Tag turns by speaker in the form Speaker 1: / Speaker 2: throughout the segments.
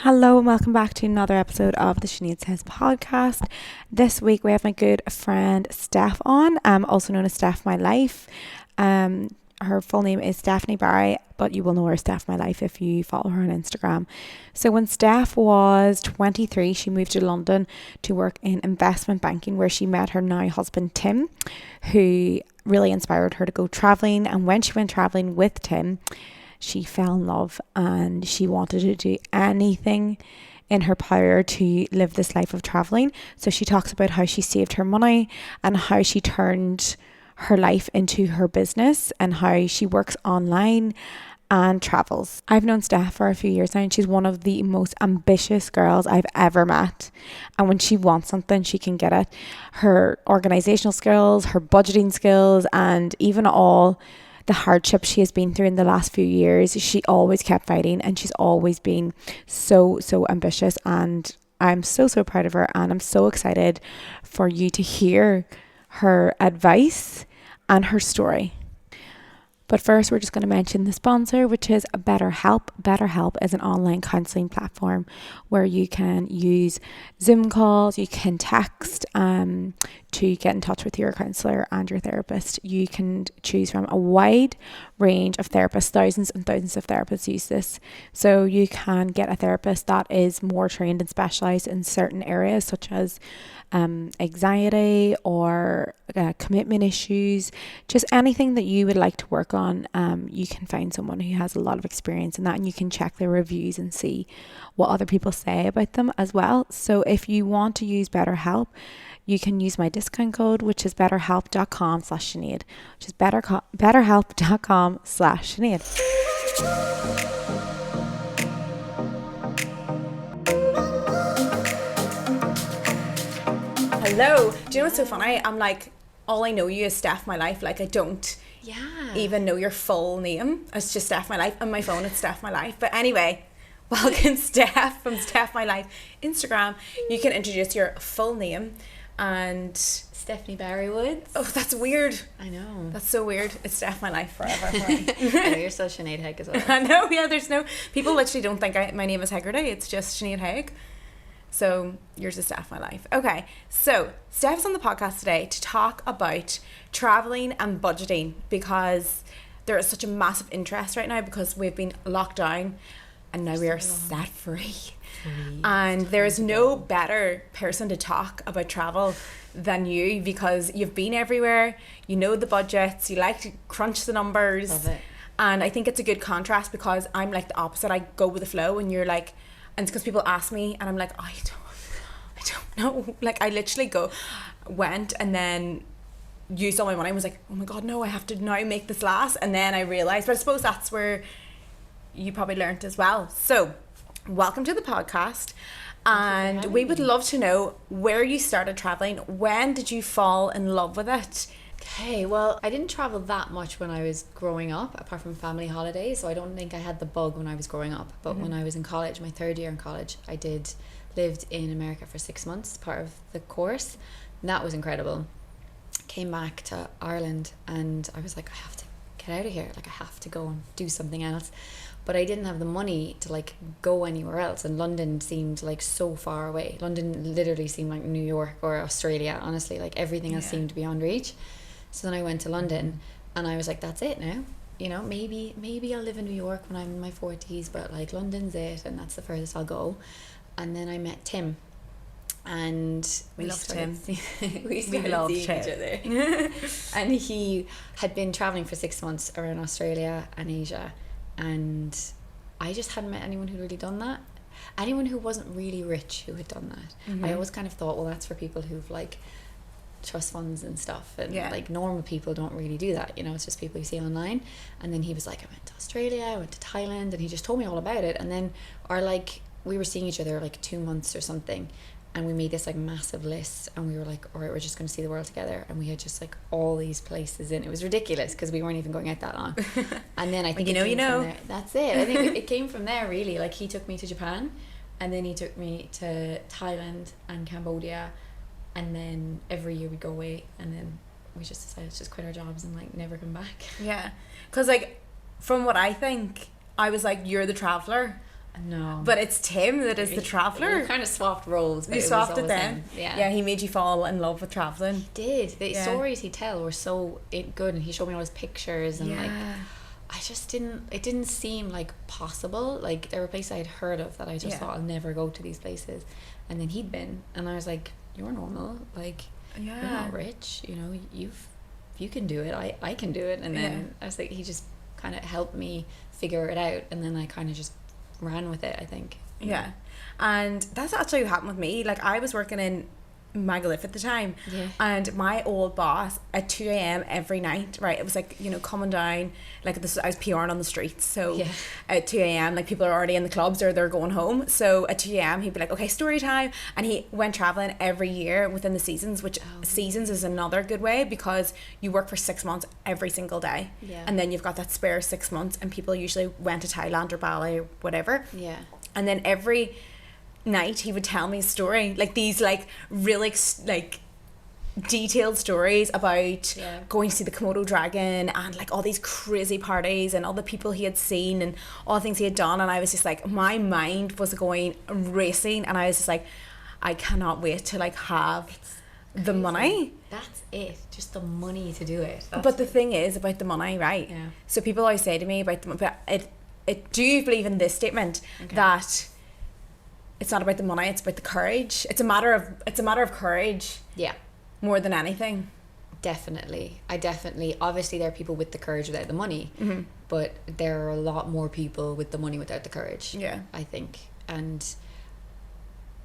Speaker 1: Hello and welcome back to another episode of the Sinead Says podcast. This week we have my good friend Steph on, also known as Steph My Life. Her full name is Stephanie Barry, but you will know her as Steph My Life if you follow her on Instagram. So when Steph was 23, she moved to London to work in investment banking, where she met her now husband Tim, who really inspired her to go travelling. And when she went travelling with Tim, she fell in love and she wanted to do anything in her power to live this life of traveling. So she talks about how she saved her money and how she turned her life into her business and how she works online and travels. I've known Steph for a few years now and she's one of the most ambitious girls I've ever met. And when she wants something, she can get it. Her organizational skills, her budgeting skills, and even all the hardships she has been through in the last few years, she always kept fighting and she's always been so ambitious, and I'm so proud of her, and I'm so excited for you to hear her advice and her story. But first, we're just going to mention the sponsor, which is BetterHelp. BetterHelp is an online counselling platform where you can use Zoom calls, you can text to get in touch with your counsellor and your therapist. You can choose from a wide range of therapists. Thousands and thousands of therapists use this. So you can get a therapist that is more trained and specialised in certain areas, such as anxiety or commitment issues, just anything that you would like to work on. You can find someone who has a lot of experience in that, and you can check their reviews and see what other people say about them as well. So if you want to use BetterHelp, you can use my discount code, which is betterhelp.com/Sinead, which is betterhelp.com/Sinead. Hello. Do you know what's so funny? I'm like, all I know you is Steph My Life. Like, I don't even know your full name. It's just Steph My Life. On my phone, it's Steph My Life. But anyway, welcome Steph from Steph My Life Instagram. You can introduce your full name. And
Speaker 2: Steph Barry-Woods.
Speaker 1: Oh, that's weird.
Speaker 2: I know.
Speaker 1: That's so weird. It's Steph My Life forever.
Speaker 2: I know, you're still Sinead Haig as well.
Speaker 1: I know, yeah, there's no... People literally don't think my name is Hegarty. It's just Sinead Haig. So yours is Steph My Life. Okay, so Steph's on the podcast today to talk about travelling and budgeting, because there is such a massive interest right now because we've been locked down and now we are set free. And there is no better person to talk about travel than you, because you've been everywhere, you know the budgets, you like to crunch the numbers.
Speaker 2: Love it.
Speaker 1: And I think it's a good contrast, because I'm like the opposite. I go with the flow, and you're like, and it's because people ask me and I'm like, I don't know. Like, I literally went and then used all my money and was like, oh my god, no, I have to now make this last. And then I realised, but I suppose that's where you probably learnt as well. So welcome to the podcast, and we would love to know where you started traveling. When did you fall in love with it?
Speaker 2: Okay, well, I didn't travel that much when I was growing up, apart from family holidays, so I don't think I had the bug when I was growing up. But when I was in college, my third year in college, I lived in America for 6 months, part of the course, and that was incredible. Came back to Ireland and I was like, I have to get out of here, like I have to go and do something else. But I didn't have the money to like go anywhere else, and London seemed like so far away. London literally seemed like New York or Australia, honestly. Like everything else seemed beyond reach. So then I went to London and I was like, that's it now. You know, maybe I'll live in New York when I'm in my 40s, but like London's it, and that's the furthest I'll go. And then I met Tim, and
Speaker 1: we loved Tim.
Speaker 2: We loved each other. And he had been traveling for 6 months around Australia and Asia, and I just hadn't met anyone who'd really done that. Anyone who wasn't really rich who had done that. I always kind of thought, well, that's for people who've like trust funds and stuff, and like normal people don't really do that, you know, it's just people you see online. And then he was like, I went to Australia, I went to Thailand, and he just told me all about it. And then we were seeing each other like 2 months or something, and we made this like massive list, and we were like, all right, we're just going to see the world together. And we had just like all these places in. It was ridiculous because we weren't even going out that long. And then I think
Speaker 1: you know
Speaker 2: that's it. I think it came from there, really. Like, he took me to Japan, and then he took me to Thailand and Cambodia, and then every year we'd go away, and then we just decided to just quit our jobs and like never come back.
Speaker 1: Yeah, because like from what I think, I was like, you're the traveller
Speaker 2: No.
Speaker 3: But it's Tim that is the traveller.
Speaker 2: We kind of swapped roles.
Speaker 3: You swapped it then?
Speaker 2: Yeah.
Speaker 3: Yeah, he made you fall in love with travelling.
Speaker 2: He did. The stories he'd tell were so good, and he showed me all his pictures, and like, I just it didn't seem like possible. Like, there were places I had heard of that I just thought I'll never go to these places. And then he'd been, and I was like, you're normal. Like, you're not rich, you know, you can do it. I can do it. And then I was like, he just kind of helped me figure it out, and then I kind of just ran with it, I think.
Speaker 3: Yeah. And that's actually what happened with me. Like, I was working in Magaluf at the time, and my old boss at 2 a.m. every night, right, it was like, you know, coming down, like this, I was PRing on the streets, so at 2 a.m. like people are already in the clubs or they're going home, so at 2 a.m. he'd be like, okay, story time. And he went traveling every year within the seasons, which seasons is another good way, because you work for 6 months every single day, and then you've got that spare 6 months, and people usually went to Thailand or Bali or whatever, and then every night he would tell me a story, like these like really like detailed stories about going to see the Komodo dragon, and like all these crazy parties and all the people he had seen and all the things he had done. And I was just like, my mind was going racing, and I was just like, I cannot wait to like have the money.
Speaker 2: That's it, just the money to do it.
Speaker 3: But the thing is about the money, right? So people always say to me about the, but it do you believe in this statement that it's not about the money, it's about the courage? It's a matter of courage. Yeah. More than anything.
Speaker 2: Definitely. Obviously there are people with the courage without the money, but there are a lot more people with the money without the courage. Yeah. I think. And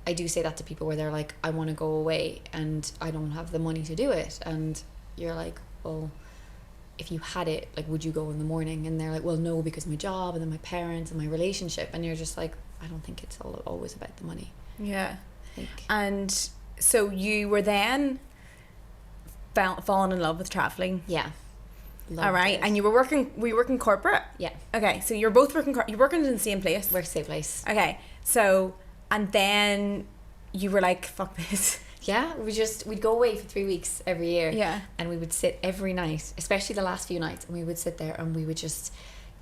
Speaker 2: I do say that to people where they're like, I want to go away and I don't have the money to do it. And you're like, well, if you had it, like, would you go in the morning? And they're like, well, no, because my job and then my parents and my relationship. And you're just like, I don't think it's always about the money.
Speaker 3: Yeah. And so you were then falling in love with traveling. Yeah. All right. And were you working corporate? Yeah. Okay. So you're both working in the same place?
Speaker 2: Work same place.
Speaker 3: Okay. So, and then you were like, fuck this.
Speaker 2: Yeah, we'd go away for 3 weeks every year. Yeah. And we would sit every night, especially the last few nights, and we would sit there and we would just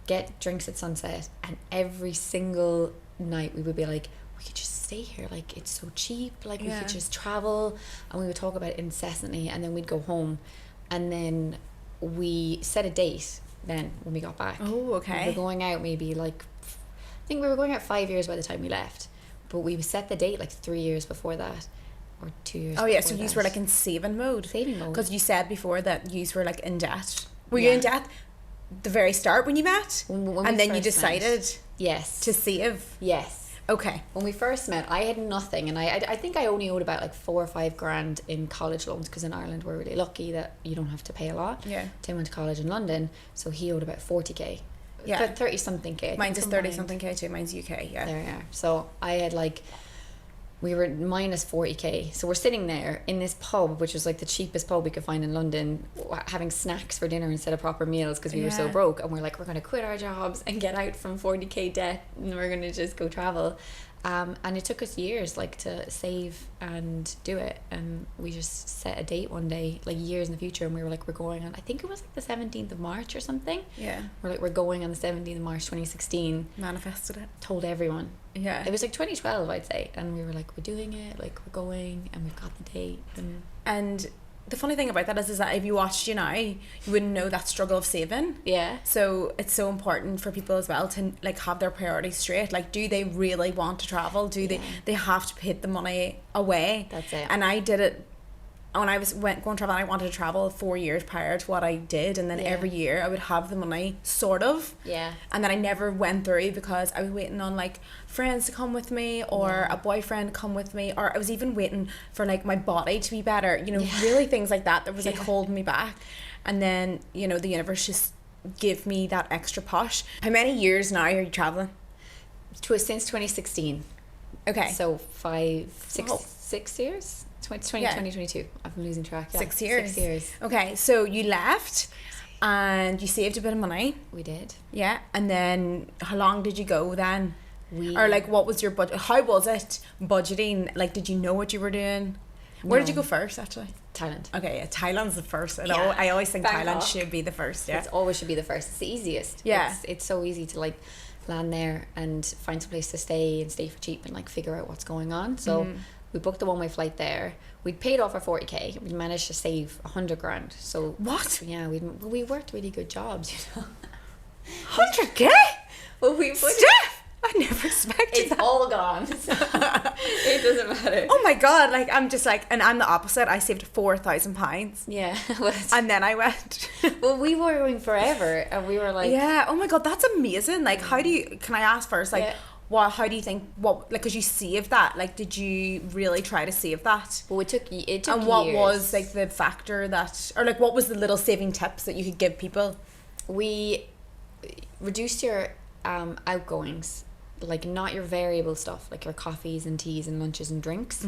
Speaker 2: get drinks at sunset, and every single night we would be like, we could just stay here, like it's so cheap, like we could just travel, and we would talk about it incessantly. And then we'd go home, and then we set a date then when we got back.
Speaker 3: Oh, okay.
Speaker 2: We were going out maybe like, I think we were going out 5 years by the time we left, but we set the date like 3 years before that, or 2 years.
Speaker 3: Oh yeah, so you were like in saving mode. Because you said before that you were like in debt. Were you in debt the very start when you met? When and then you decided to save?
Speaker 2: Yes.
Speaker 3: Okay.
Speaker 2: When we first met, I had nothing, and I think I only owed about like 4 or 5 grand in college loans, because in Ireland we're really lucky that you don't have to pay a lot. Yeah. Tim went to college in London, so he owed about 40k. Yeah. 30 something k.
Speaker 3: Mine's is 30 something k too. Mine's UK. Yeah.
Speaker 2: There we are. So I had like, we were minus 40k. So we're sitting there in this pub, which was like the cheapest pub we could find in London, having snacks for dinner instead of proper meals because we were so broke. And we're like, we're going to quit our jobs and get out from 40k debt, and we're going to just go travel. And it took us years like to save and do it, and we just set a date one day, like years in the future, and we were like, we're going on, I think it was like the 17th of March or something. Yeah. We're like, we're going on the 17th of March 2016.
Speaker 3: Manifested it.
Speaker 2: Told everyone.
Speaker 3: Yeah.
Speaker 2: It was like 2012, I'd say, and we were like, we're doing it, like we're going, and we've got the date.
Speaker 3: And the funny thing about that is that if you watched you now, you wouldn't know that struggle of saving.
Speaker 2: Yeah.
Speaker 3: So it's so important for people as well to like have their priorities straight. Like, do they really want to travel? Do they have to put the money away?
Speaker 2: That's it.
Speaker 3: And I did it when I was going travel. I wanted to travel 4 years prior to what I did, and then every year I would have the money sort of.
Speaker 2: Yeah.
Speaker 3: And then I never went through because I was waiting on like friends to come with me, or a boyfriend to come with me, or I was even waiting for like my body to be better, you know, really things like that was like holding me back. And then, you know, the universe just gave me that extra push. How many years now are you traveling?
Speaker 2: Since 2016.
Speaker 3: Okay.
Speaker 2: So 6 years? 2022. I've been losing track. Yeah.
Speaker 3: 6 years.
Speaker 2: 6 years.
Speaker 3: Okay, so you left and you saved a bit of money.
Speaker 2: We did.
Speaker 3: Yeah. And then how long did you go then? Or like, what was your budget? How was it budgeting? Like, did you know what you were doing? Where did you go first, actually?
Speaker 2: Thailand.
Speaker 3: Okay, yeah, Thailand's the first. I always think Thailand should be the first. Yeah,
Speaker 2: it always should be the first. It's the easiest.
Speaker 3: Yeah,
Speaker 2: it's so easy to like land there and find some place to stay and stay for cheap and like figure out what's going on. So we booked the one-way flight there. We'd paid off our 40k. We managed to save 100 grand. So
Speaker 3: what?
Speaker 2: Yeah, we worked really good jobs, you know.
Speaker 3: 100k?
Speaker 2: Well, we
Speaker 3: Steph! I never expected
Speaker 2: it's
Speaker 3: that.
Speaker 2: all gone. So it doesn't matter.
Speaker 3: Oh my god, like I'm just like, and I'm the opposite. I saved £4,000.
Speaker 2: Yeah. Well,
Speaker 3: And then I went.
Speaker 2: well, we were going forever and we were like,
Speaker 3: Yeah, oh my god, that's amazing. Like, how do you, can I ask first, like, how do you think, like, because you saved that, like, did you really try to save that?
Speaker 2: well, it took
Speaker 3: And what was, like, the factor that, or, like, what was the little saving tips that you could give people?
Speaker 2: We reduced your outgoings, like not your variable stuff, like your coffees and teas and lunches and drinks.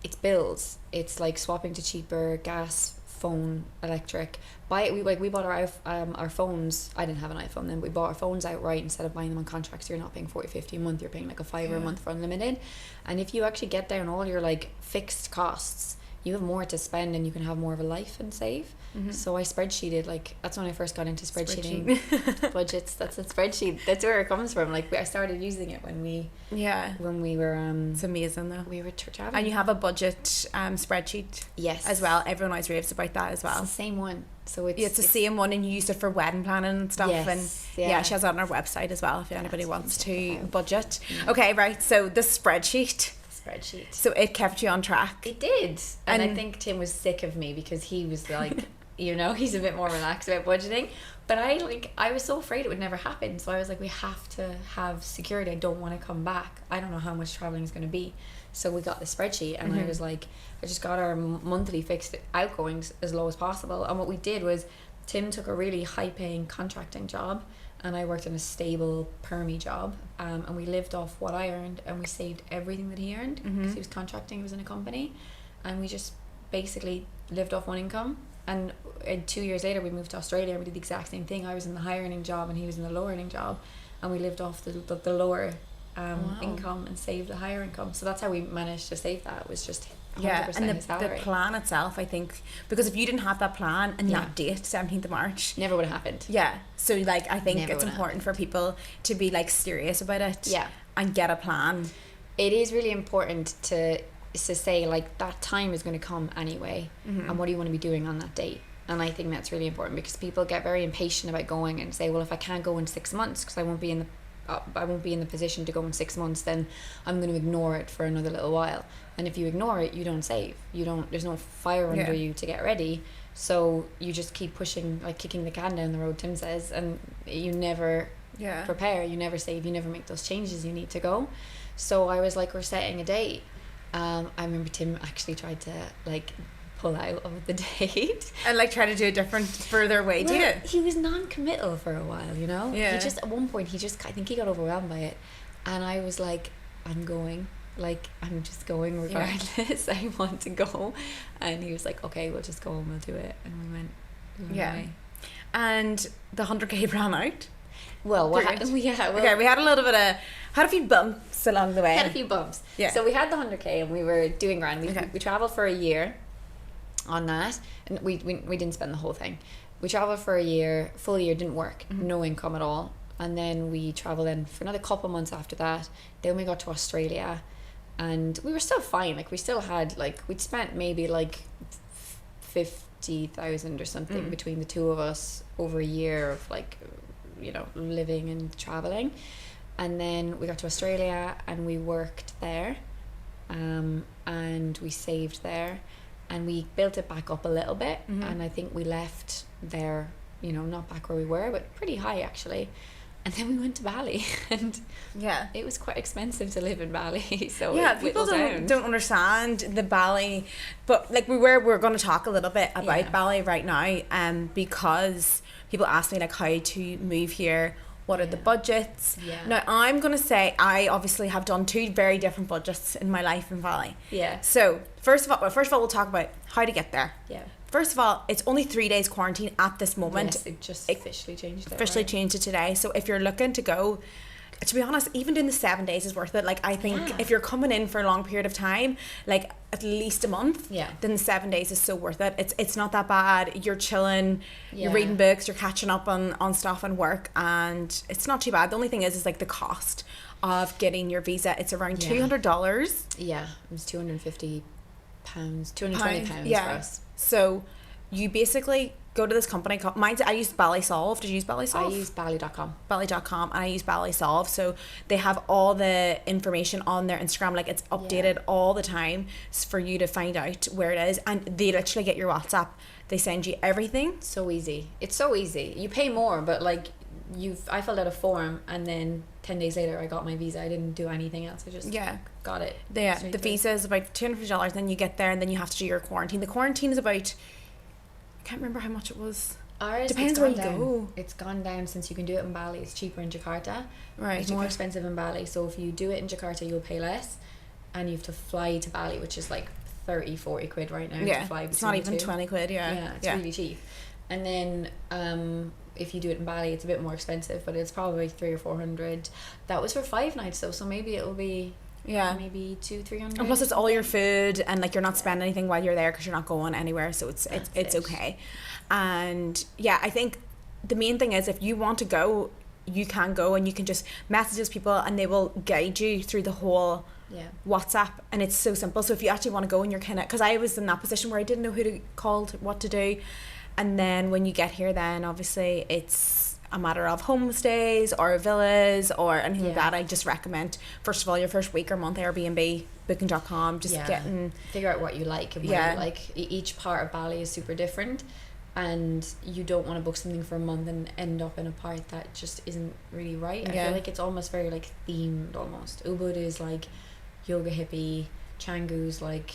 Speaker 2: It's bills. It's like swapping to cheaper gas, phone, electric. We bought our phones. I didn't have an iPhone then. We bought our phones outright instead of buying them on contracts. You're not paying 40-50 a month. You're paying like a $5 a month for unlimited. And if you actually get down all your like fixed costs, you have more to spend and you can have more of a life and save. So I spreadsheeted, like that's when I first got into spreadsheeting budgets. That's a spreadsheet. That's where it comes from. Like I started using it when we were
Speaker 3: it's amazing though.
Speaker 2: we were traveling.
Speaker 3: And you have a budget spreadsheet
Speaker 2: yes
Speaker 3: as well. Everyone always raves about that as well.
Speaker 2: It's the same one. So
Speaker 3: it's the same one, and you used it for wedding planning and stuff.
Speaker 2: Yes,
Speaker 3: and
Speaker 2: yeah.
Speaker 3: she has it on our website as well if anybody wants to budget. Okay, right. So the spreadsheet. So it kept you on track.
Speaker 2: It did. And I think Tim was sick of me because he was like, you know, he's a bit more relaxed about budgeting. But I was so afraid it would never happen. So I was like, we have to have security. I don't want to come back. I don't know how much traveling is going to be. So we got the spreadsheet and I was like, I just got our monthly fixed outgoings as low as possible. And what we did was Tim took a really high paying contracting job and I worked in a stable permy job, and we lived off what I earned and we saved everything that he earned because he was contracting, he was in a company, and we just basically lived off one income. And 2 years later we moved to Australia and we did the exact same thing. I was in the high earning job and he was in the low earning job, and we lived off the lower income and saved the higher income. So that's how we managed to save that. It was just 100%
Speaker 3: and
Speaker 2: his salary.
Speaker 3: the plan itself, I think, because if you didn't have that plan and that date, 17th of March,
Speaker 2: never would have happened.
Speaker 3: So like I think
Speaker 2: Never
Speaker 3: it's
Speaker 2: would
Speaker 3: important for people to be like serious about it and get a plan.
Speaker 2: It is really important to say like that time is going to come anyway, and what do you want to be doing on that date. And I think that's really important because people get very impatient about going and say, well, if I can't go in 6 months because I won't be in the position to go in 6 months, then I'm going to ignore it for another little while. And if you ignore it, you don't save. There's no fire under you to get ready. So you just keep pushing, like kicking the can down the road, Tim says, and you never prepare, you never save, you never make those changes you need to go. So I was like, we're setting a date. I remember Tim actually tried to like pull out of the date
Speaker 3: and like try to do a different further way to it.
Speaker 2: He was non-committal for a while, you know. He just at one point I think he got overwhelmed by it, and I was like, I'm going, like I'm just going regardless. I want to go. And he was like, okay, we'll just go and we'll do it. And we went away.
Speaker 3: And the 100k ran out.
Speaker 2: Well, we had a little bit of
Speaker 3: had a few bumps along the way.
Speaker 2: Had a few bumps. So we had the 100k and we were doing grand. We traveled for a year on that, and we didn't spend the whole thing. We traveled for a year, full year, didn't work, no income at all. And then we traveled in for another couple months after that. Then we got to Australia and we were still fine. Like we still had, like, we'd spent maybe like 50,000 or something between the two of us over a year of like, you know, living and traveling. And then we got to Australia and we worked there, and we saved there, and we built it back up a little bit. And I think we left there, you know, not back where we were, but pretty high actually. And then we went to Bali, and it was quite expensive to live in Bali. So
Speaker 3: people don't understand the Bali, but like we're going to talk a little bit about Bali right now, because people ask me like how to move here, what are the budgets. Now I'm going to say I obviously have done two very different budgets in my life in Bali. So first of all we'll talk about how to get there. First of all, it's only 3 days quarantine at this moment.
Speaker 2: Yes, it just officially changed it.
Speaker 3: Changed it today. So if you're looking to go to be honest, even doing the 7 days is worth it. Like, I think if you're coming in for a long period of time, like at least a month, then the 7 days is so worth it. It's not that bad. You're chilling, you're reading books, you're catching up on stuff and work, and it's not too bad. The only thing is like the cost of getting your visa. It's around $200.
Speaker 2: Yeah, it was £250, £220 for us.
Speaker 3: So you basically go to this company called, I used Bali Solve. Did you use Bali Solve?
Speaker 2: I used Bali.com.
Speaker 3: Bali.com, and I use Bali Solve. So they have all the information on their Instagram, like it's updated all the time for you to find out where it is, and they literally get your WhatsApp. They send you everything.
Speaker 2: So easy. It's so easy. You pay more, but like I filled out a form, and then 10 days later I got my visa. I didn't do anything else. I just got it.
Speaker 3: The visa is about $250. Then you get there, and then you have to do your quarantine. The quarantine is about, I can't remember how much it was.
Speaker 2: Ours,
Speaker 3: depends where you go.
Speaker 2: It's gone down since you can do it in Bali. It's cheaper in Jakarta.
Speaker 3: Right.
Speaker 2: It's more expensive in Bali. So if you do it in Jakarta, you'll pay less, and you have to fly to Bali, which is like 30-40 quid right now.
Speaker 3: Yeah,
Speaker 2: to fly
Speaker 3: it's not even 20 quid.
Speaker 2: Yeah, it's really cheap. And then if you do it in Bali, it's a bit more expensive, but it's probably 300 or 400. That was for 5 nights though, so maybe it'll be maybe 200-300.
Speaker 3: And plus it's all your food, and like you're not spending anything while you're there because you're not going anywhere, so it's okay. And I think the main thing is, if you want to go, you can go, and you can just message those people and they will guide you through the whole WhatsApp, and it's so simple. So if you actually want to go and you're kind of, because I was in that position where I didn't know who to call, what to do, and then when you get here, then obviously it's a matter of homestays or villas or anything like that. I just recommend, first of all, your first week or month Airbnb, booking.com, just
Speaker 2: figure out what you like and what you like. Each part of Bali is super different, and you don't want to book something for a month and end up in a part that just isn't really right. I feel like it's almost very like themed almost. Ubud is like yoga hippie, Canggu's like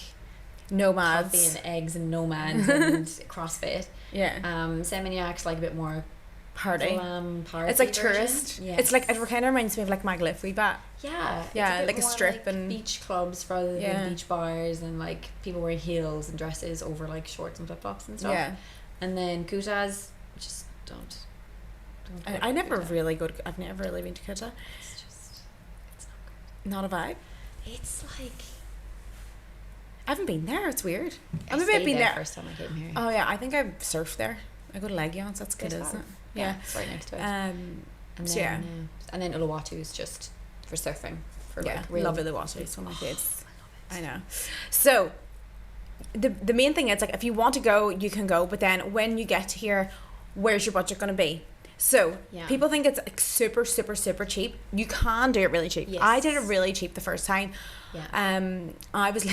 Speaker 3: nomads,
Speaker 2: coffee and eggs and nomads and CrossFit. Seminyak's like a bit more
Speaker 3: party.
Speaker 2: It's
Speaker 3: like tourist. It's like, it kind of reminds me of like Magaluf wee bit. Like a strip, like and
Speaker 2: beach clubs rather than beach bars, and like people wearing heels and dresses over like shorts and flip flops and stuff. And then Kuta's, just don't
Speaker 3: I never really go to, I've never really been to Kuta.
Speaker 2: It's
Speaker 3: not a vibe.
Speaker 2: It's like,
Speaker 3: I haven't been there. It's weird.
Speaker 2: I maybe I've been there first time I came here.
Speaker 3: Oh yeah, I think I surfed there. I go to Legions. That's good, isn't it?
Speaker 2: Yeah, it's right next to it.
Speaker 3: And
Speaker 2: then Uluwatu is just for surfing. For like real.
Speaker 3: Love Uluwatu. It's one of my favorites. I know. So the main thing is, like, if you want to go, you can go. But then when you get here, where's your budget going to be? So people think it's like super, super, super cheap. You can do it really cheap. I did it really cheap the first time. I was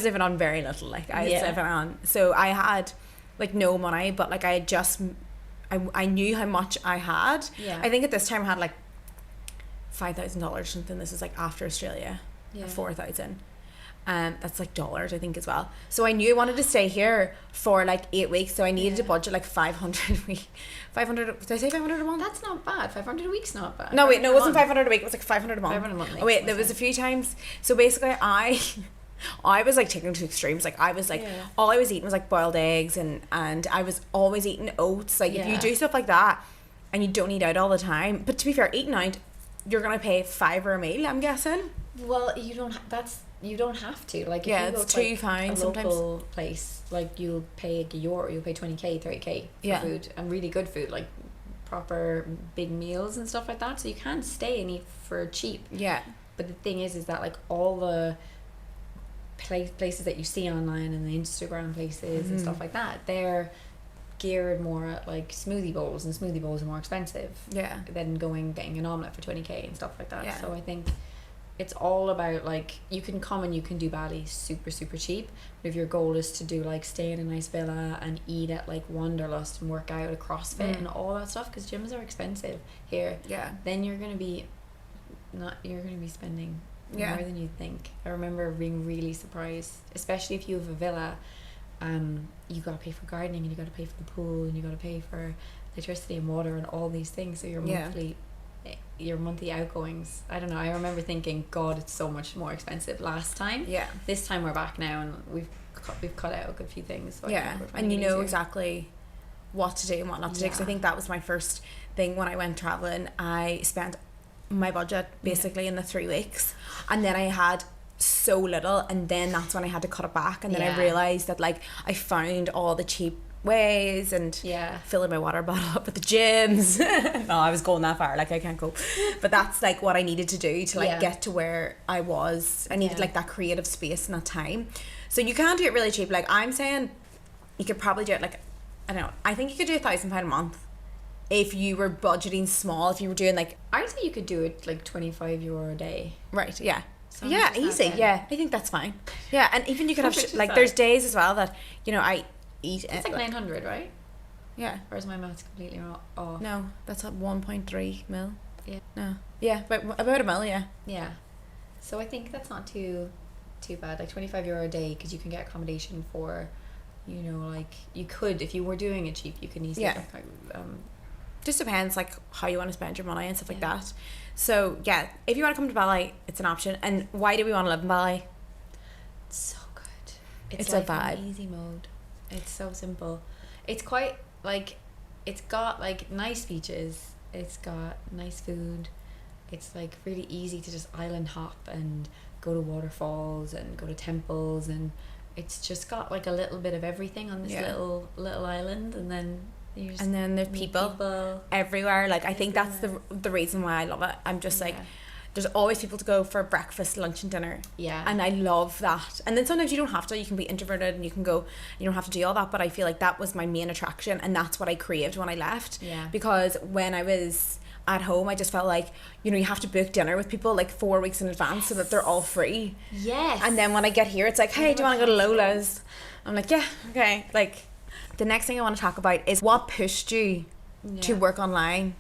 Speaker 3: living on very little. Like I was living on, so I had like no money, but like I knew how much I had. I think at this time I had like $5,000 something. This is like after Australia, 4,000. That's like dollars, I think, as well. So I knew I wanted to stay here for like 8 weeks, so I needed to budget like 500 a week. 500, did I say 500 a month?
Speaker 2: That's not bad. 500 a week's not bad.
Speaker 3: No, wait, no, it wasn't 500 a week. It was like 500 a month.
Speaker 2: 500 a month.
Speaker 3: Oh wait, there was a few times. So basically I was like taking it to extremes. Like I was like, all I was eating was like boiled eggs, and I was always eating oats. Like if you do stuff like that and you don't eat out all the time, but to be fair, eating out, you're gonna pay $5 a meal, I'm guessing.
Speaker 2: Well, you don't have to. Like, if you go
Speaker 3: it's
Speaker 2: to like
Speaker 3: £2
Speaker 2: a
Speaker 3: sometimes.
Speaker 2: local place, like you'll pay €1, you'll pay 20k, 30k for food, and really good food, like proper big meals and stuff like that. So you can stay and eat for cheap. But the thing is that like all the places that you see online and the Instagram places and stuff like that, they're geared more at like smoothie bowls, and smoothie bowls are more expensive than getting an omelette for 20k and stuff like that. So I think it's all about, like, you can come and you can do Bali super, super cheap, but if your goal is to do like stay in a nice villa and eat at like Wanderlust and work out at CrossFit and all that stuff, because gyms are expensive here, then you're gonna be spending more than you think. I remember being really surprised, especially if you have a villa. You gotta pay for gardening, and you gotta pay for the pool, and you gotta pay for electricity and water and all these things. So your monthly outgoings, I don't know, I remember thinking, God, it's so much more expensive last time. This time we're back now, and we've cut out a good few things, so
Speaker 3: and you know exactly what to do and what not to do, because I think that was my first thing when I went traveling. I spent my budget basically in the 3 weeks, and then I had so little, and then that's when I had to cut it back, and then I realized that like I found all the cheap ways and filling my water bottle up at the gyms. No, I was going that far, like I can't go, but that's like what I needed to do to like get to where I was. I needed like that creative space and that time. So you can't do it really cheap. Like I'm saying, you could probably do it like, I don't know, I think you could do £1,000 a month if you were budgeting small. If you were doing like,
Speaker 2: I'd say you could do it like €25 a day.
Speaker 3: Right, yeah.
Speaker 2: So
Speaker 3: Yeah, easy. Yeah, I think that's fine. Yeah, and even you could have like there's days as well that, you know, I eat
Speaker 2: it's like 900, right?
Speaker 3: Yeah.
Speaker 2: Or is my maths completely wrong? Oh
Speaker 3: no, that's at 1.3 mil.
Speaker 2: Yeah.
Speaker 3: No. Yeah, but about a mil. Yeah.
Speaker 2: Yeah. So I think that's not too bad. Like €25 a day, because you can get accommodation for, you know, like you could, if you were doing it cheap, you can easily get,
Speaker 3: just depends like how you want to spend your money and stuff like that. So yeah, if you want to come to Bali, it's an option. And why do we want to live in Bali?
Speaker 2: It's so good.
Speaker 3: It's
Speaker 2: like
Speaker 3: a vibe.
Speaker 2: an easy mode. It's so simple. It's quite like, it's got like nice beaches, it's got nice food, it's like really easy to just island hop and go to waterfalls and go to temples, and it's just got like a little bit of everything on this little island. And then there's people everywhere. Like I think that's the reason why I love it. I'm just like, there's always people to go for breakfast, lunch and dinner. Yeah. And I love that. And then sometimes you don't have to, you can be introverted and you can go, you don't have to do all that, but I feel like that was my main attraction, and that's what I craved when I left. Yeah. Because when I was at home, I just felt like, you know, you have to book dinner with people like 4 weeks in advance so that they're all free. Yes. And then when I get here, it's like, hey, do you want to go to Lola's? I'm like, yeah, okay. Like, the next thing I want to talk about is what pushed you to work online?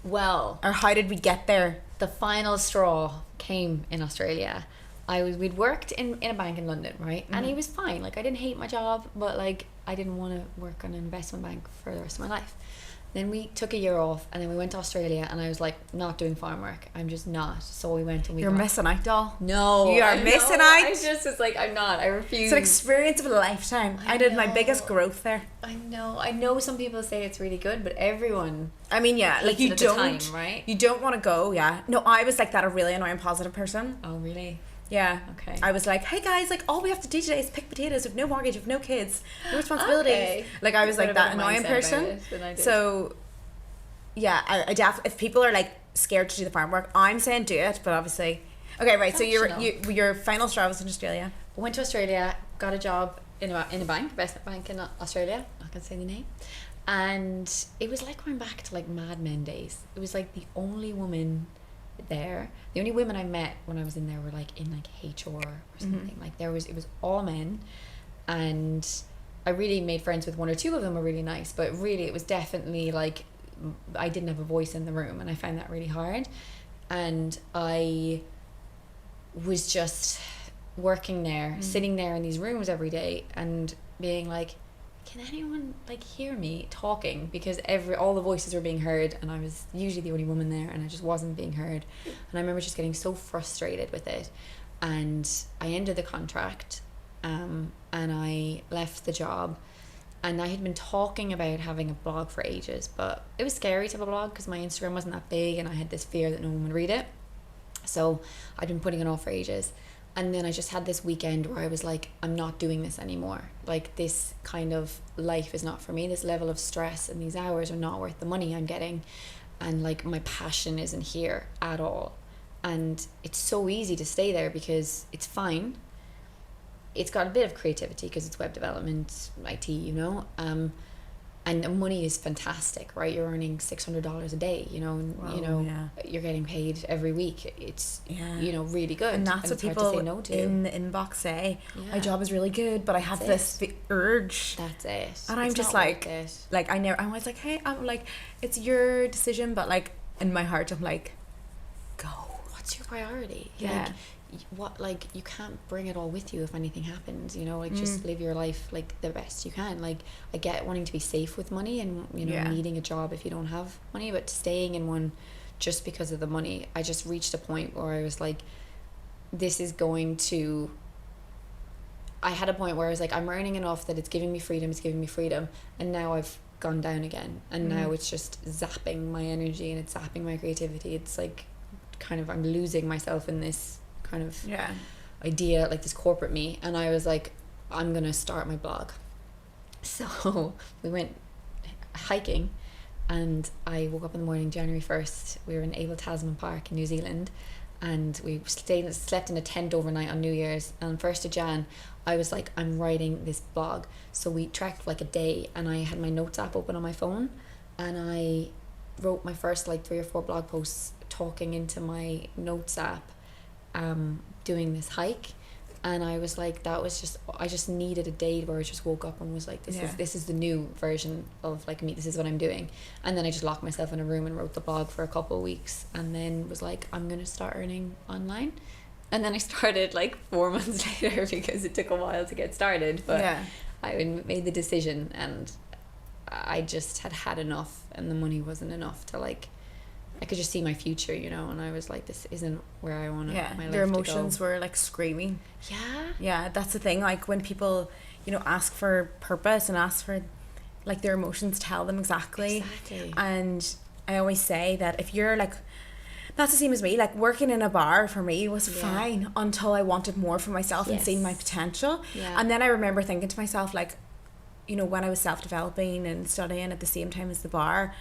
Speaker 2: Well,
Speaker 3: or how did we get there?
Speaker 2: The final straw came in Australia. We'd worked in a bank in London, right? And it was fine. Like I didn't hate my job, but like I didn't want to work on an investment bank for the rest of my life. Then we took a year off, and then we went to Australia, and I was like, not doing farm work. I'm just not. So we went and we
Speaker 3: You're missing out, doll.
Speaker 2: No.
Speaker 3: You are missing out.
Speaker 2: I just was like, I'm not. I refuse.
Speaker 3: It's an experience of a lifetime. I did my biggest growth there.
Speaker 2: I know some people say it's really good, but everyone,
Speaker 3: I mean, yeah, like you don't,
Speaker 2: time, right?
Speaker 3: You don't want to go, yeah. No, I was like that, a really annoying positive person.
Speaker 2: Oh, really?
Speaker 3: Yeah.
Speaker 2: Okay.
Speaker 3: I was like, hey guys, like all we have to do today is pick potatoes with no mortgage, with no kids, no responsibilities. Okay. Like I was like that annoying person. So yeah, I if people are like scared to do the farm work, I'm saying do it, but obviously, okay, right. So your final straw was in Australia.
Speaker 2: Went to Australia, got a job in a bank, investment bank in Australia. Not gonna say the name. And it was like going back to like Mad Men days. It was like the only woman there. The only women I met when I was in there were like in like HR or something. Like it was all men, and I really made friends with one or two of them. Were really nice, but really it was definitely like I didn't have a voice in the room, and I found that really hard. And I was just working there, sitting there in these rooms every day and being like, can anyone like hear me talking? Because all the voices were being heard, and I was usually the only woman there, and I just wasn't being heard. And I remember just getting so frustrated with it, and I ended the contract, and I left the job. And I had been talking about having a blog for ages, but it was scary to have a blog because my Instagram wasn't that big, and I had this fear that no one would read it. So I'd been putting it off for ages. And then I just had this weekend where I was like, I'm not doing this anymore. Like this kind of life is not for me. This level of stress and these hours are not worth the money I'm getting. And like my passion isn't here at all. And it's so easy to stay there because it's fine. It's got a bit of creativity because it's web development, IT, you know, and the money is fantastic, right? You're earning $600 a day, you know, and you're getting paid every week. It's you know, really good,
Speaker 3: and that's what people in the inbox say. My job is really good, but I have this urge.
Speaker 2: That's it.
Speaker 3: And I'm just like I was like, hey, I'm like, it's your decision, but like in my heart, I'm like, go.
Speaker 2: What's your priority? Yeah. Like you can't bring it all with you if anything happens, you know, like just live your life like the best you can. Like I get wanting to be safe with money and, you know, needing a job if you don't have money, but staying in one just because of the money, I just reached a point where I was like, I had a point where I was like, I'm earning enough that it's giving me freedom, and now gone down again, and now it's just zapping my energy and it's zapping my creativity. It's like kind of I'm losing myself in this kind of idea, like this corporate me, and I was like, I'm gonna start my blog. So we went hiking, and I woke up in the morning, January 1st. We were in Abel Tasman Park in New Zealand, and we slept in a tent overnight on New Year's. And 1st of Jan, I was like, I'm writing this blog. So we trekked for like a day, and I had my notes app open on my phone, and I wrote my first like 3 or 4 blog posts talking into my notes app, doing this hike. And I was like, I just needed a day where I just woke up and was like, this is the new version of like me, this is what I'm doing. And then I just locked myself in a room and wrote the blog for a couple of weeks, and then was like, I'm gonna start earning online. And then I started like 4 months later, because it took a while to get started, but I made the decision, and I just had enough, and the money wasn't enough to like, I could just see my future, you know, and I was like, this isn't where I want my life
Speaker 3: their
Speaker 2: to
Speaker 3: emotions
Speaker 2: go.
Speaker 3: were like screaming.
Speaker 2: Yeah,
Speaker 3: That's the thing, like when people, you know, ask for purpose and ask for, like, their emotions tell them exactly. And I always say that if you're like, that's the same as me, like working in a bar for me was fine until I wanted more for myself and seeing my potential. And then I remember thinking to myself, like, you know, when I was self-developing and studying at the same time as the bar,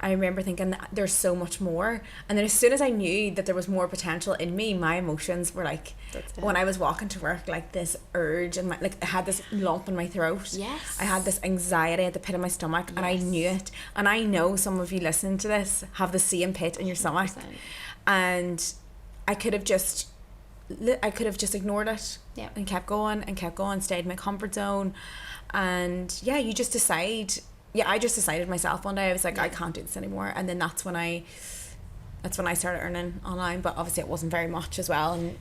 Speaker 3: I remember thinking that there's so much more. And then as soon as I knew that there was more potential in me, my emotions were like, when I was walking to work, like this urge, and like I had this lump in my throat. I had this anxiety at the pit of my stomach, and I knew it. And I know some of you listening to this have the same pit in your stomach. 100%. And I could have just ignored it and kept going, stayed in my comfort zone. And you just decide. I just decided myself one day, I was like, I can't do this anymore. And then that's when I started earning online, but obviously it wasn't very much as well. And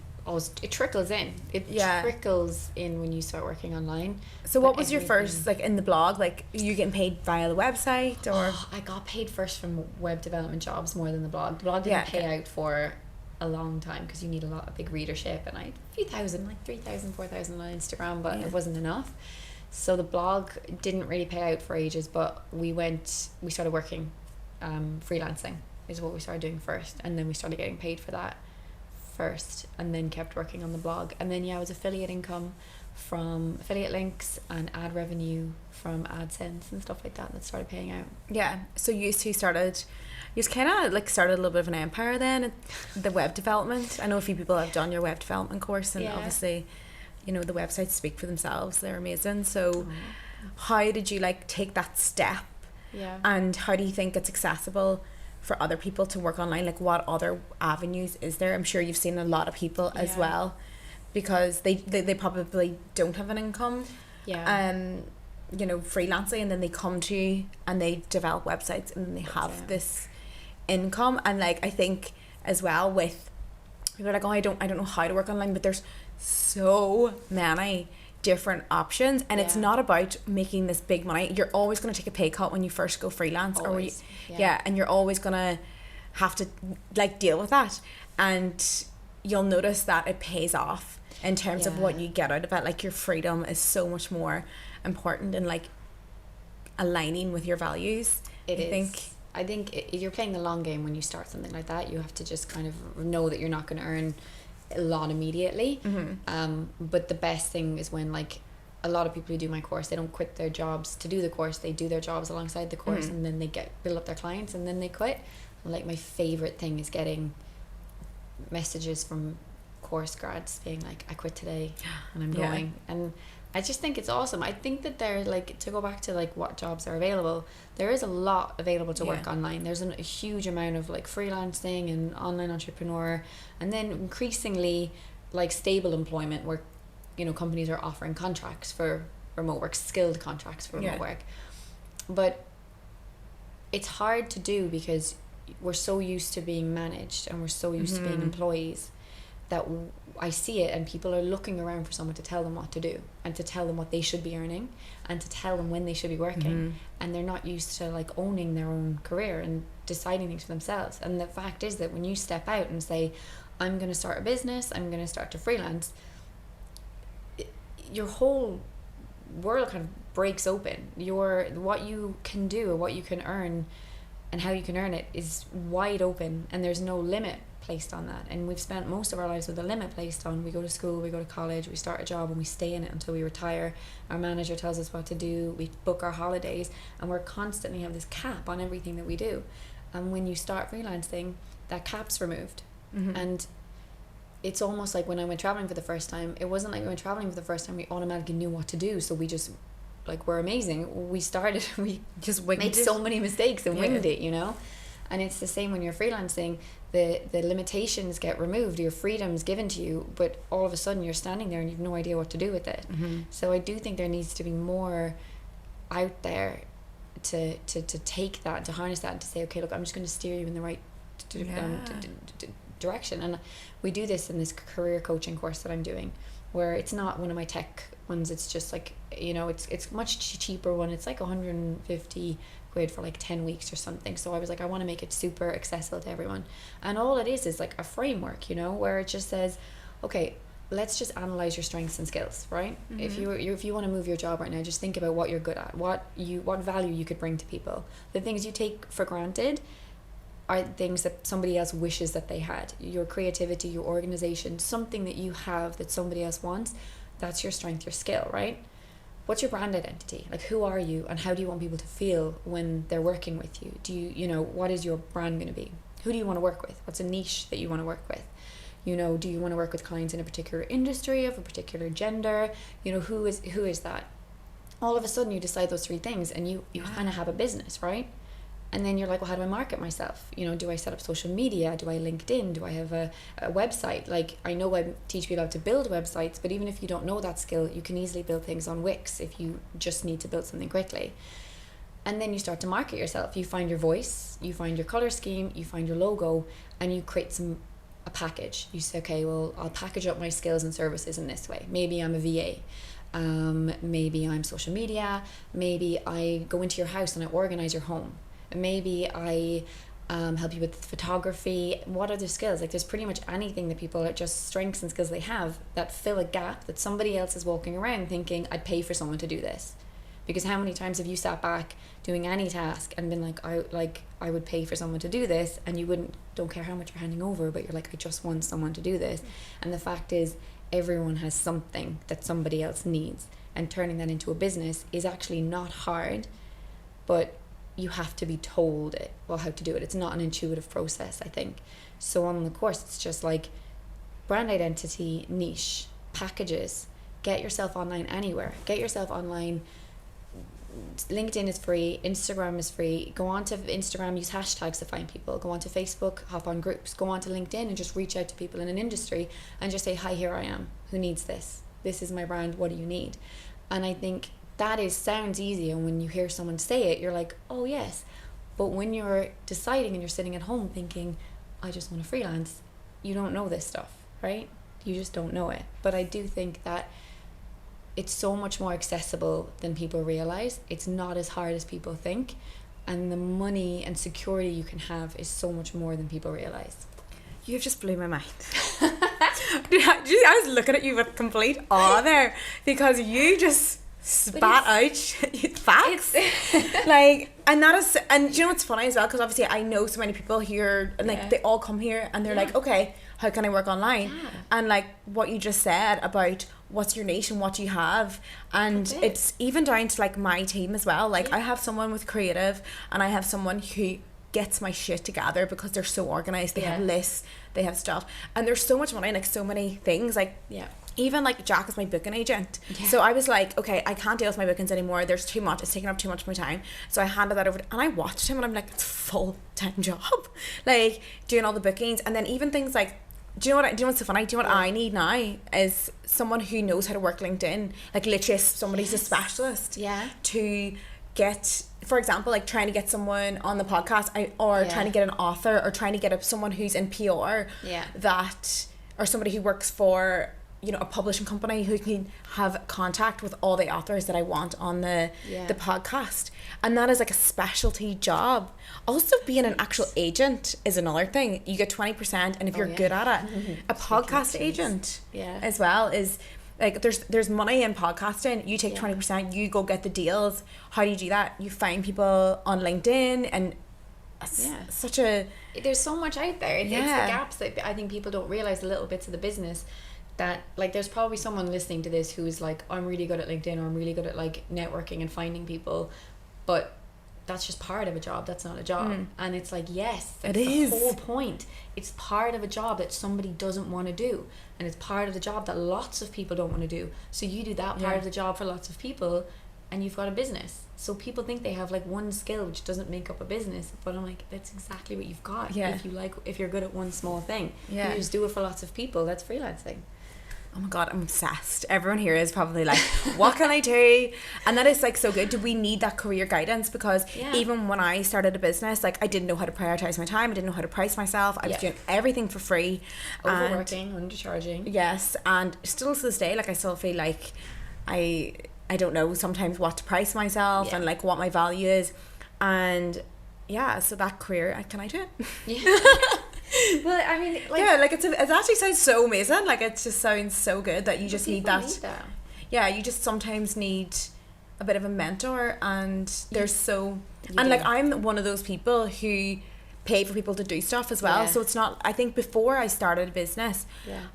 Speaker 2: it trickles in. It trickles in when you start working online.
Speaker 3: So what was your first, like, in the blog, like, you getting paid via the website, or?
Speaker 2: I got paid first from web development jobs more than the blog. The blog didn't pay out for a long time, because you need a big readership, and I had a few thousand, like 3,000, 4,000 on Instagram, but it wasn't enough. So the blog didn't really pay out for ages, but we started working, freelancing is what we started doing first, and then we started getting paid for that first, and then kept working on the blog. And then it was affiliate income from affiliate links and ad revenue from AdSense and stuff like that started paying out.
Speaker 3: So you kind of like started a little bit of an empire then, the web development. I know a few people have done your web development course, and obviously, you know, the websites speak for themselves, they're amazing. So how did you like take that step, and how do you think it's accessible for other people to work online? Like, what other avenues is there? I'm sure you've seen a lot of people as well, because they probably don't have an income, you know, freelancing, and then they come to you and they develop websites, and then they have this income. And like, I think as well, with people are like, oh, I don't know how to work online, but there's so many different options, and it's not about making this big money. You're always going to take a pay cut when you first go freelance, always. And you're always going to have to like deal with that, and you'll notice that it pays off in terms of what you get out of it. Like, your freedom is so much more important in like aligning with your values. I think you're playing the long game when you start something like that. You have to just kind of know that you're not going to earn a lot immediately. But the best thing is when, like, a lot of people who do my course, they don't quit their jobs to do the course. They do their jobs alongside the course, and then they build up their clients, and then they quit. And like, my favorite thing is getting messages from course grads being like, I quit today and I'm going. And I just think it's awesome. I think that they're like, to go back to like what jobs are available, there is a lot available to work online. There's a huge amount of like freelancing and online entrepreneur, and then increasingly like stable employment, where, you know, companies are offering contracts for remote work, skilled contracts for remote work. But it's hard to do because we're so used to being managed, and we're so used to being employees, that I see it, and people are looking around for someone to tell them what to do, and to tell them what they should be earning, and to tell them when they should be working. And they're not used to like owning their own career and deciding things for themselves. And the fact is that when you step out and say, I'm going to start a business, I'm going to start to freelance, your whole world kind of
Speaker 2: breaks open. What you can do or what you can earn and how you can earn it is wide open, and there's no limit placed on that. And we've spent most of our lives with a limit placed on. We go to school, we go to college, we start a job, and we stay in it until we retire. Our manager tells us what to do, we book our holidays, and we're constantly have this cap on everything that we do. And when you start freelancing, that cap's removed. And it's almost like when I went traveling for the first time, it wasn't like we went traveling for the first time we automatically knew what to do, so we just like we're amazing. We started, we just made so many mistakes and winged it, you know. And it's the same when you're freelancing. The limitations get removed, your freedom's given to you, but all of a sudden you're standing there and you've no idea what to do with it. So I do think there needs to be more out there to take that, to harness that, and to say, okay, look, I'm just going to steer you in the right direction. And we do this in this career coaching course that I'm doing, where it's not one of my tech ones, it's just like, you know, it's much cheaper one. It's like 150 quid for like 10 weeks or something. So I was like, I want to make it super accessible to everyone, and all it is like a framework, you know, where it just says, okay, let's just analyze your strengths and skills, right? If you want to move your job right now, just think about what you're good at, what value you could bring to people. The things you take for granted are things that somebody else wishes that they had. Your creativity, your organization, something that you have that somebody else wants, that's your strength, your skill, right? What's your brand identity? Like, who are you and how do you want people to feel when they're working with you? Do you know, what is your brand going to be? Who do you want to work with? What's a niche that you want to work with? You know, do you want to work with clients in a particular industry, of a particular gender? You know, who is that? All of a sudden you decide those three things and you kind of have a business, right? And then you're like, well, how do I market myself? You know, do I set up social media? Do I LinkedIn? Do I have a website? Like, I know I teach people how to build websites, but even if you don't know that skill, you can easily build things on Wix if you just need to build something quickly. And then you start to market yourself. You find your voice, you find your color scheme, you find your logo, and you create a package. You say, okay, well, I'll package up my skills and services in this way. Maybe I'm a VA. Maybe I'm social media. Maybe I go into your house and I organize your home. Maybe I help you with photography. What are their skills? Like, there's pretty much anything that people are just strengths and skills they have that fill a gap that somebody else is walking around thinking, I'd pay for someone to do this. Because how many times have you sat back doing any task and been like, I would pay for someone to do this, and you don't care how much you're handing over, but you're like, I just want someone to do this. And the fact is, everyone has something that somebody else needs, and turning that into a business is actually not hard, but you have to be told how to do it. It's not an intuitive process, I think. So on the course, it's just like brand identity, niche, packages, get yourself online anywhere. Get yourself online. LinkedIn is free, Instagram is free. Go on to Instagram, use hashtags to find people. Go on to Facebook, hop on groups. Go on to LinkedIn and just reach out to people in an industry and just say, hi, here I am. Who needs this? This is my brand. What do you need? And I think that sounds easy, and when you hear someone say it, you're like, oh yes. But when you're deciding and you're sitting at home thinking, I just want to freelance, you don't know this stuff, right? You just don't know it. But I do think that it's so much more accessible than people realize. It's not as hard as people think, and the money and security you can have is so much more than people realize.
Speaker 3: You've just blew my mind. I was looking at you with complete awe there, because you just spat out facts. Like, and that is, and do you know what's funny as well, because obviously I know so many people here, and like they all come here and they're like, okay, how can I work online? And like what you just said about what's your niche and what you have, and it's even down to like my team as well. Like I have someone with creative, and I have someone who gets my shit together because they're so organized. They have lists, they have stuff, and there's so much money in like so many things. Like even like Jack is my booking agent. So I was like, okay, I can't deal with my bookings anymore. There's too much. It's taking up too much of my time. So I handed that over and I watched him, and I'm like, it's a full-time job, like doing all the bookings. And then even things like, do you know what's so funny? Do you know what I need now is someone who knows how to work LinkedIn. Like literally somebody who's a specialist. To get, for example, like trying to get someone on the podcast, or trying to get an author, or trying to get someone who's in PR, that, or somebody who works for, you know, a publishing company who can have contact with all the authors that I want on the podcast. And that is like a specialty job. Also, being an actual agent is another thing. You get 20%, and if you're good at it, a podcast agent as well is, like there's money in podcasting. You take 20%, you go get the deals. How do you do that? You find people on LinkedIn, and such a
Speaker 2: there's so much out there. It's the gaps that I think people don't realize, the little bits of the business that, like, there's probably someone listening to this who's like, I'm really good at LinkedIn, or I'm really good at like networking and finding people, but that's just part of a job. That's not a job. And it's like, yes, that's the whole point. It's part of a job that somebody doesn't want to do, and it's part of the job that lots of people don't want to do. So you do that part of the job for lots of people, and you've got a business. So people think they have like one skill which doesn't make up a business, but I'm like, that's exactly what you've got. If you're good at one small thing, you just do it for lots of people. That's freelancing.
Speaker 3: Oh my god, I'm obsessed. Everyone here is probably like, what can I do? And that is like so good. Do we need that career guidance? Because even when I started a business, like, I didn't know how to prioritize my time. I didn't know how to price myself. I was doing everything for free.
Speaker 2: Overworking, undercharging.
Speaker 3: Yes, and still to this day, like, I still feel like I don't know sometimes what to price myself and like what my value is. And so that career, can I do it?
Speaker 2: Yeah. Well, I mean, like,
Speaker 3: it actually sounds so amazing. Like, it just sounds so good that you just need that. Yeah, you just sometimes need a bit of a mentor, and like, I'm one of those people who pay for people to do stuff as well. So it's not, I think before I started a business,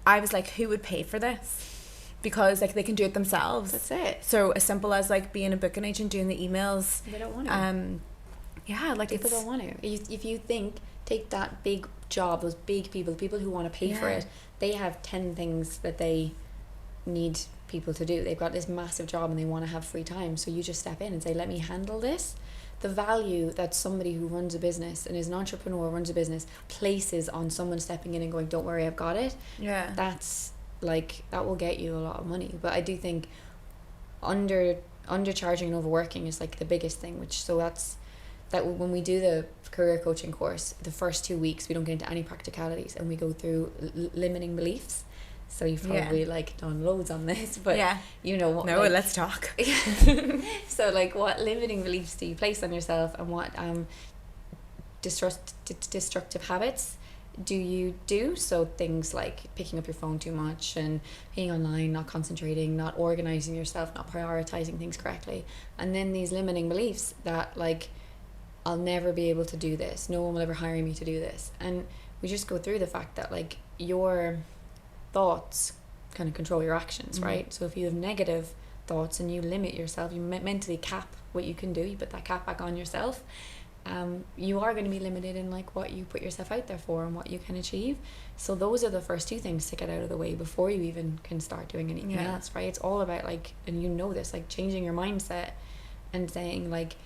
Speaker 3: I was like, who would pay for this? Because like, they can do it themselves.
Speaker 2: That's it.
Speaker 3: So as simple as like being a booking agent, doing the emails.
Speaker 2: They don't want to.
Speaker 3: Like,
Speaker 2: people don't want to. If you take that big job, those big people, the people who want to pay for it, they have 10 things that they need people to do. They've got this massive job and they want to have free time. So you just step in and say, let me handle this. The value that somebody who runs a business and is an entrepreneur, runs a business, places on someone stepping in and going, don't worry, I've got it. Yeah. That's like, that will get you a lot of money. But I do think undercharging and overworking is like the biggest thing, that when we do the career coaching course, the first 2 weeks we don't get into any practicalities, and we go through limiting beliefs. So you've probably like done loads on this, but you know what?
Speaker 3: No, let's talk.
Speaker 2: So like, what limiting beliefs do you place on yourself, and what destructive habits do you do? So things like picking up your phone too much, and being online, not concentrating, not organizing yourself, not prioritizing things correctly. And then these limiting beliefs that like, I'll never be able to do this, no one will ever hire me to do this. And we just go through the fact that like, your thoughts kind of control your actions, right? So if you have negative thoughts and you limit yourself, you mentally cap what you can do, you put that cap back on yourself, you are going to be limited in like what you put yourself out there for and what you can achieve. So those are the first two things to get out of the way before you even can start doing anything else, right? It's all about like, and you know this, like changing your mindset and saying like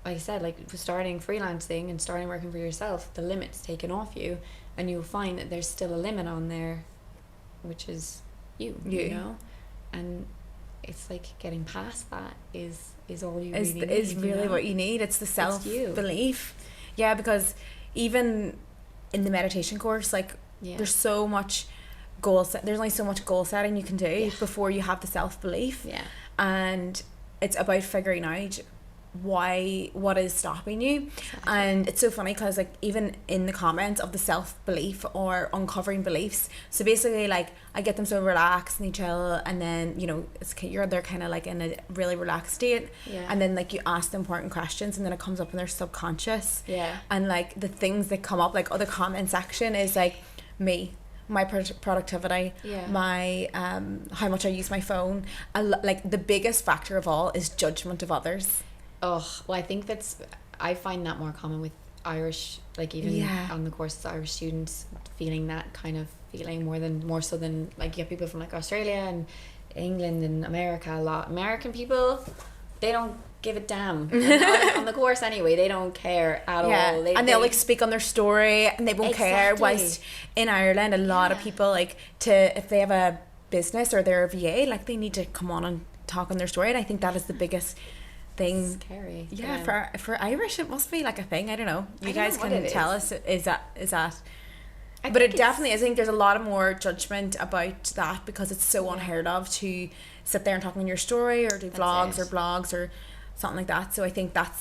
Speaker 2: I said, like starting freelancing and starting working for yourself, the limit's taken off you, and you'll find that there's still a limit on there, which is you know, and it's like getting past that is all you really need.
Speaker 3: Is really what you need. It's the self-belief. Yeah, because even in the meditation course, like there's so much there's only so much goal setting you can do before you have the self-belief. Yeah. And it's about figuring out what is stopping you. Exactly. And it's so funny because like, even in the comments of the self-belief or uncovering beliefs, so basically like, I get them so relaxed and they chill, and then, you know, they're kind of like in a really relaxed state, and then like, you ask the important questions, and then it comes up in their subconscious, and like, the things that come up, like, the comment section is like, my productivity, my how much I use my phone, and like, the biggest factor of all is judgment of others.
Speaker 2: Oh, well, I find that more common with Irish, like even on the courses, Irish students feeling that kind of feeling more so than like, you get people from like Australia and England and America a lot. American people, they don't give a damn. on the course anyway, they don't care at all.
Speaker 3: They'll like speak on their story and they won't care. Whilst in Ireland, a lot of people like if they have a business or they're a VA, like they need to come on and talk on their story. And I think that is the biggest thing.
Speaker 2: Scary.
Speaker 3: Yeah, for Irish it must be like a thing. I don't know. You guys can tell us. Is that but it definitely is. I think there's a lot of more judgment about that because it's so unheard of to sit there and talk on your story or do vlogs or blogs or something like that. So I think that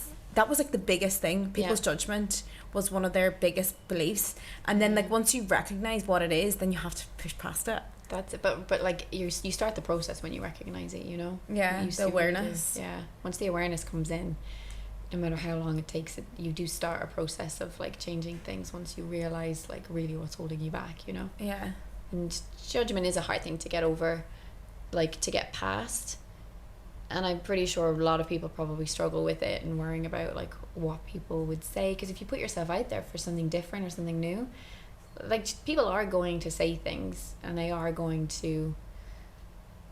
Speaker 3: was like the biggest thing. People's judgment was one of their biggest beliefs, and then like once you recognize what it is, then you have to push past it.
Speaker 2: That's it. But like you start the process when you recognize it, you know.
Speaker 3: Yeah,
Speaker 2: You
Speaker 3: the awareness.
Speaker 2: yeah, once the awareness comes in, no matter how long it takes, you do start a process of like changing things once you realize like really what's holding you back, you know.
Speaker 3: Yeah.
Speaker 2: And judgment is a hard thing to get over, like to get past. And I'm pretty sure a lot of people probably struggle with it and worrying about like what people would say, because if you put yourself out there for something different or something new, like people are going to say things, and they are going to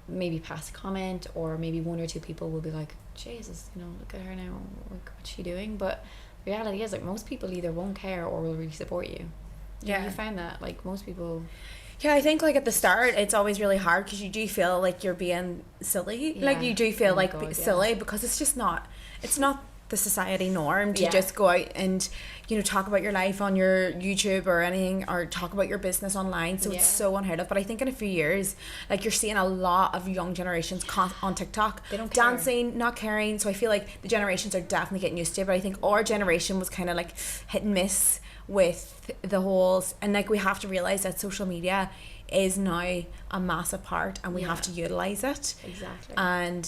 Speaker 2: maybe pass a comment, or maybe one or two people will be like, Jesus, you know, look at her now, like what's she doing? But the reality is like most people either won't care or will really support you.
Speaker 3: Yeah.
Speaker 2: You found that like most people.
Speaker 3: Yeah, I think like at the start it's always really hard because you do feel like you're being silly.
Speaker 2: Yeah.
Speaker 3: Like you do feel
Speaker 2: Oh my
Speaker 3: like
Speaker 2: God,
Speaker 3: silly because it's just not, it's not the society norm to
Speaker 2: Yeah.
Speaker 3: just go out and, you know, talk about your life on your YouTube or anything, or talk about your business online. So
Speaker 2: Yeah.
Speaker 3: it's so unheard of. But I think in a few years, like you're seeing a lot of young generations on TikTok
Speaker 2: They don't care.
Speaker 3: dancing, not caring. So I feel like the generations are definitely getting used to it. But I think our generation was kind of like hit and miss with the whole, and like we have to realize that social media is now a massive part, and we
Speaker 2: Yeah.
Speaker 3: have to utilize it,
Speaker 2: Exactly.
Speaker 3: and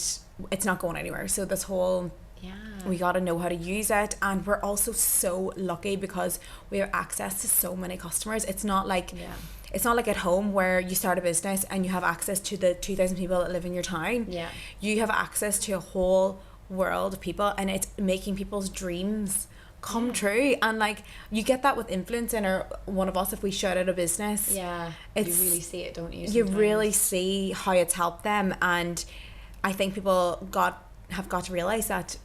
Speaker 3: it's not going anywhere. So this whole,
Speaker 2: Yeah.
Speaker 3: we got to know how to use it, and we're also so lucky because we have access to so many customers. It's not like
Speaker 2: Yeah.
Speaker 3: it's not like at home where you start a business and you have access to the 2,000 people that live in your town.
Speaker 2: Yeah.
Speaker 3: You have access to a whole world of people, and it's making people's dreams come true. And like you get that with influencing, or one of us, if we shout out a business,
Speaker 2: Yeah.
Speaker 3: It's-
Speaker 2: you really see it, don't you?
Speaker 3: you
Speaker 2: sometimes?
Speaker 3: really see how it's helped them. And I think people have got to realize that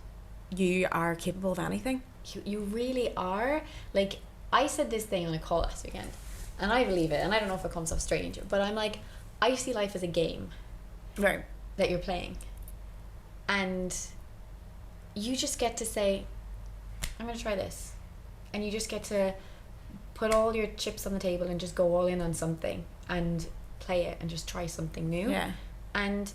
Speaker 3: you are capable of anything.
Speaker 2: You really are. Like I said this thing on a call last weekend, and I believe it, and I don't know if it comes off strange, but I'm like, I see life as a game
Speaker 3: Right.
Speaker 2: that you're playing, and you just get to say, I'm gonna try this, and you just get to put all your chips on the table and just go all in on something and play it and just try something new.
Speaker 3: Yeah.
Speaker 2: And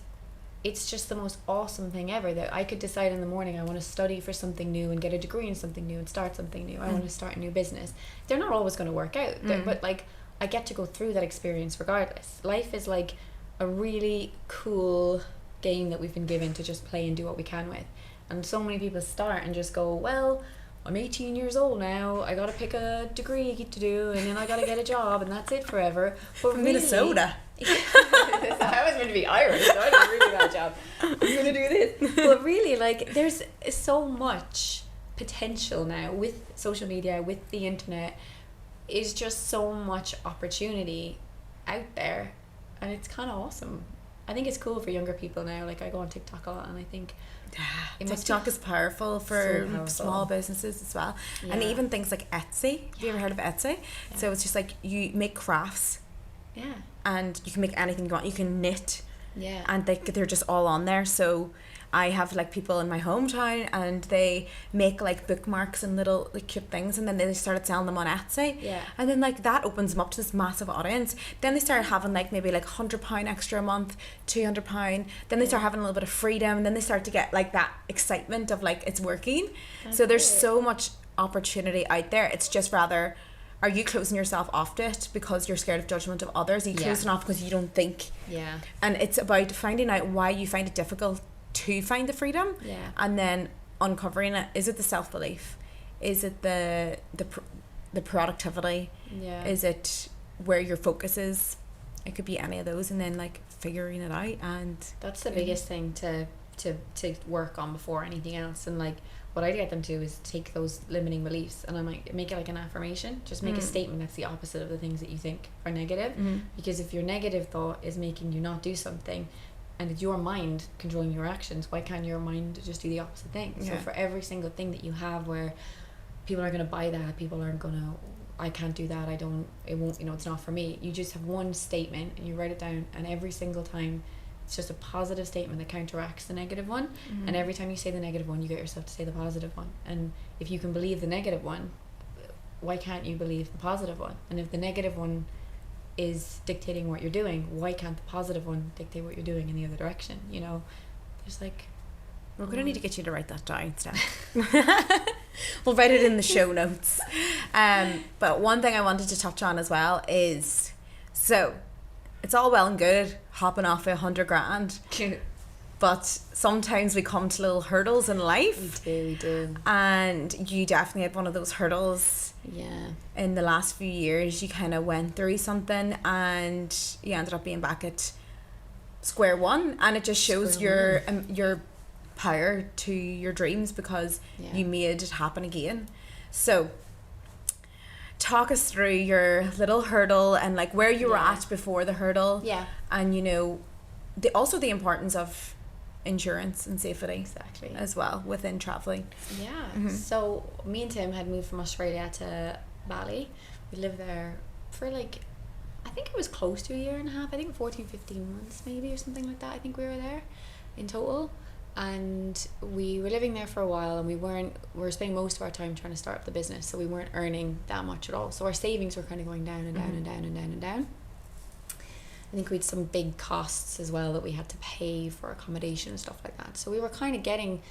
Speaker 2: it's just the most awesome thing ever, that I could decide in the morning I want to study for something new and get a degree in something new and start something new. I want to start a new business. They're not always going to work out, but like I get to go through that experience regardless. Life is like a really cool game that we've been given to just play and do what we can with. And so many people start and just go, well, I'm 18 years old now, I gotta pick a degree to do, and then I gotta get a job, and that's it forever. But
Speaker 3: From
Speaker 2: really,
Speaker 3: Minnesota.
Speaker 2: I was meant to be Irish, so I did a really bad job. I'm gonna do this. But really, like, there's so much potential now with social media, with the internet. Is just so much opportunity out there, and it's kind of awesome. I think it's cool for younger people now. Like I go on TikTok a lot, and I think it must
Speaker 3: TikTok
Speaker 2: be
Speaker 3: is powerful for
Speaker 2: so powerful.
Speaker 3: small businesses as well. And
Speaker 2: Yeah.
Speaker 3: even things like Etsy. Have you ever heard of Etsy?
Speaker 2: Yeah.
Speaker 3: So it's just like you make crafts,
Speaker 2: Yeah,
Speaker 3: and you can make anything you want. You can knit,
Speaker 2: yeah,
Speaker 3: and they're just all on there. So I have like people in my hometown, and they make like bookmarks and little like cute things, and then they started selling them on Etsy.
Speaker 2: Yeah.
Speaker 3: And then like that opens them up to this massive audience. Then they started having like maybe like £100 extra a month, £200. Then they start having a little bit of freedom, and then they start to get like that excitement of like it's working. So there's
Speaker 2: it.
Speaker 3: so much opportunity out there. It's just rather, are you closing yourself off to it because you're scared of judgment of others? Are you
Speaker 2: Yeah.
Speaker 3: closing off because you don't think?
Speaker 2: yeah,
Speaker 3: And it's about finding out why you find it difficult to find the freedom,
Speaker 2: yeah,
Speaker 3: and then uncovering it. Is it the self-belief? Is it the productivity?
Speaker 2: yeah.
Speaker 3: Is it where your focus is? It could be any of those, and then like figuring it out. And
Speaker 2: That's the biggest thing to work on before anything else. And like what I get them to do is take those limiting beliefs, and I'm like, make it like an affirmation. Just make a statement that's the opposite of the things that you think are negative. Because if your negative thought is making you not do something, and it's your mind controlling your actions, why can't your mind just do the opposite thing? So
Speaker 3: Yeah.
Speaker 2: for every single thing that you have where people are going to buy that, people aren't going to, I can't do that, it won't, it's not for me. You just have one statement and you write it down, and every single time it's just a positive statement that counteracts the negative one. And every time you say the negative one, you get yourself to say the positive one. And if you can believe the negative one, why can't you believe the positive one? And if the negative one is dictating what you're doing, why can't the positive one dictate what you're doing in the other direction? There's like,
Speaker 3: we're going to need to get you to write that down, Steph. We'll write it in the show notes. But one thing I wanted to touch on as well is, so it's all well and good hopping off 100 grand, but sometimes we come to little hurdles in life.
Speaker 2: We do.
Speaker 3: And you definitely had one of those hurdles.
Speaker 2: Yeah.
Speaker 3: In the last few years, you kind of went through something and you ended up being back at square one, and it just shows your power to your dreams, because you made it happen again. So talk us through your little hurdle and like where you were at before the hurdle, and you know, the importance of insurance and safety as well within traveling.
Speaker 2: So me and Tim had moved from Australia to Bali. We lived there for like, I think it was close to a year and a half, I think 14-15 months maybe, or something like that. I think we were there in total, and we were living there for a while, and we were spending most of our time trying to start up the business, so we weren't earning that much at all, so our savings were kind of going down and down and down and down and down. I think we had some big costs as well that we had to pay for accommodation and stuff like that. So we were kind of getting,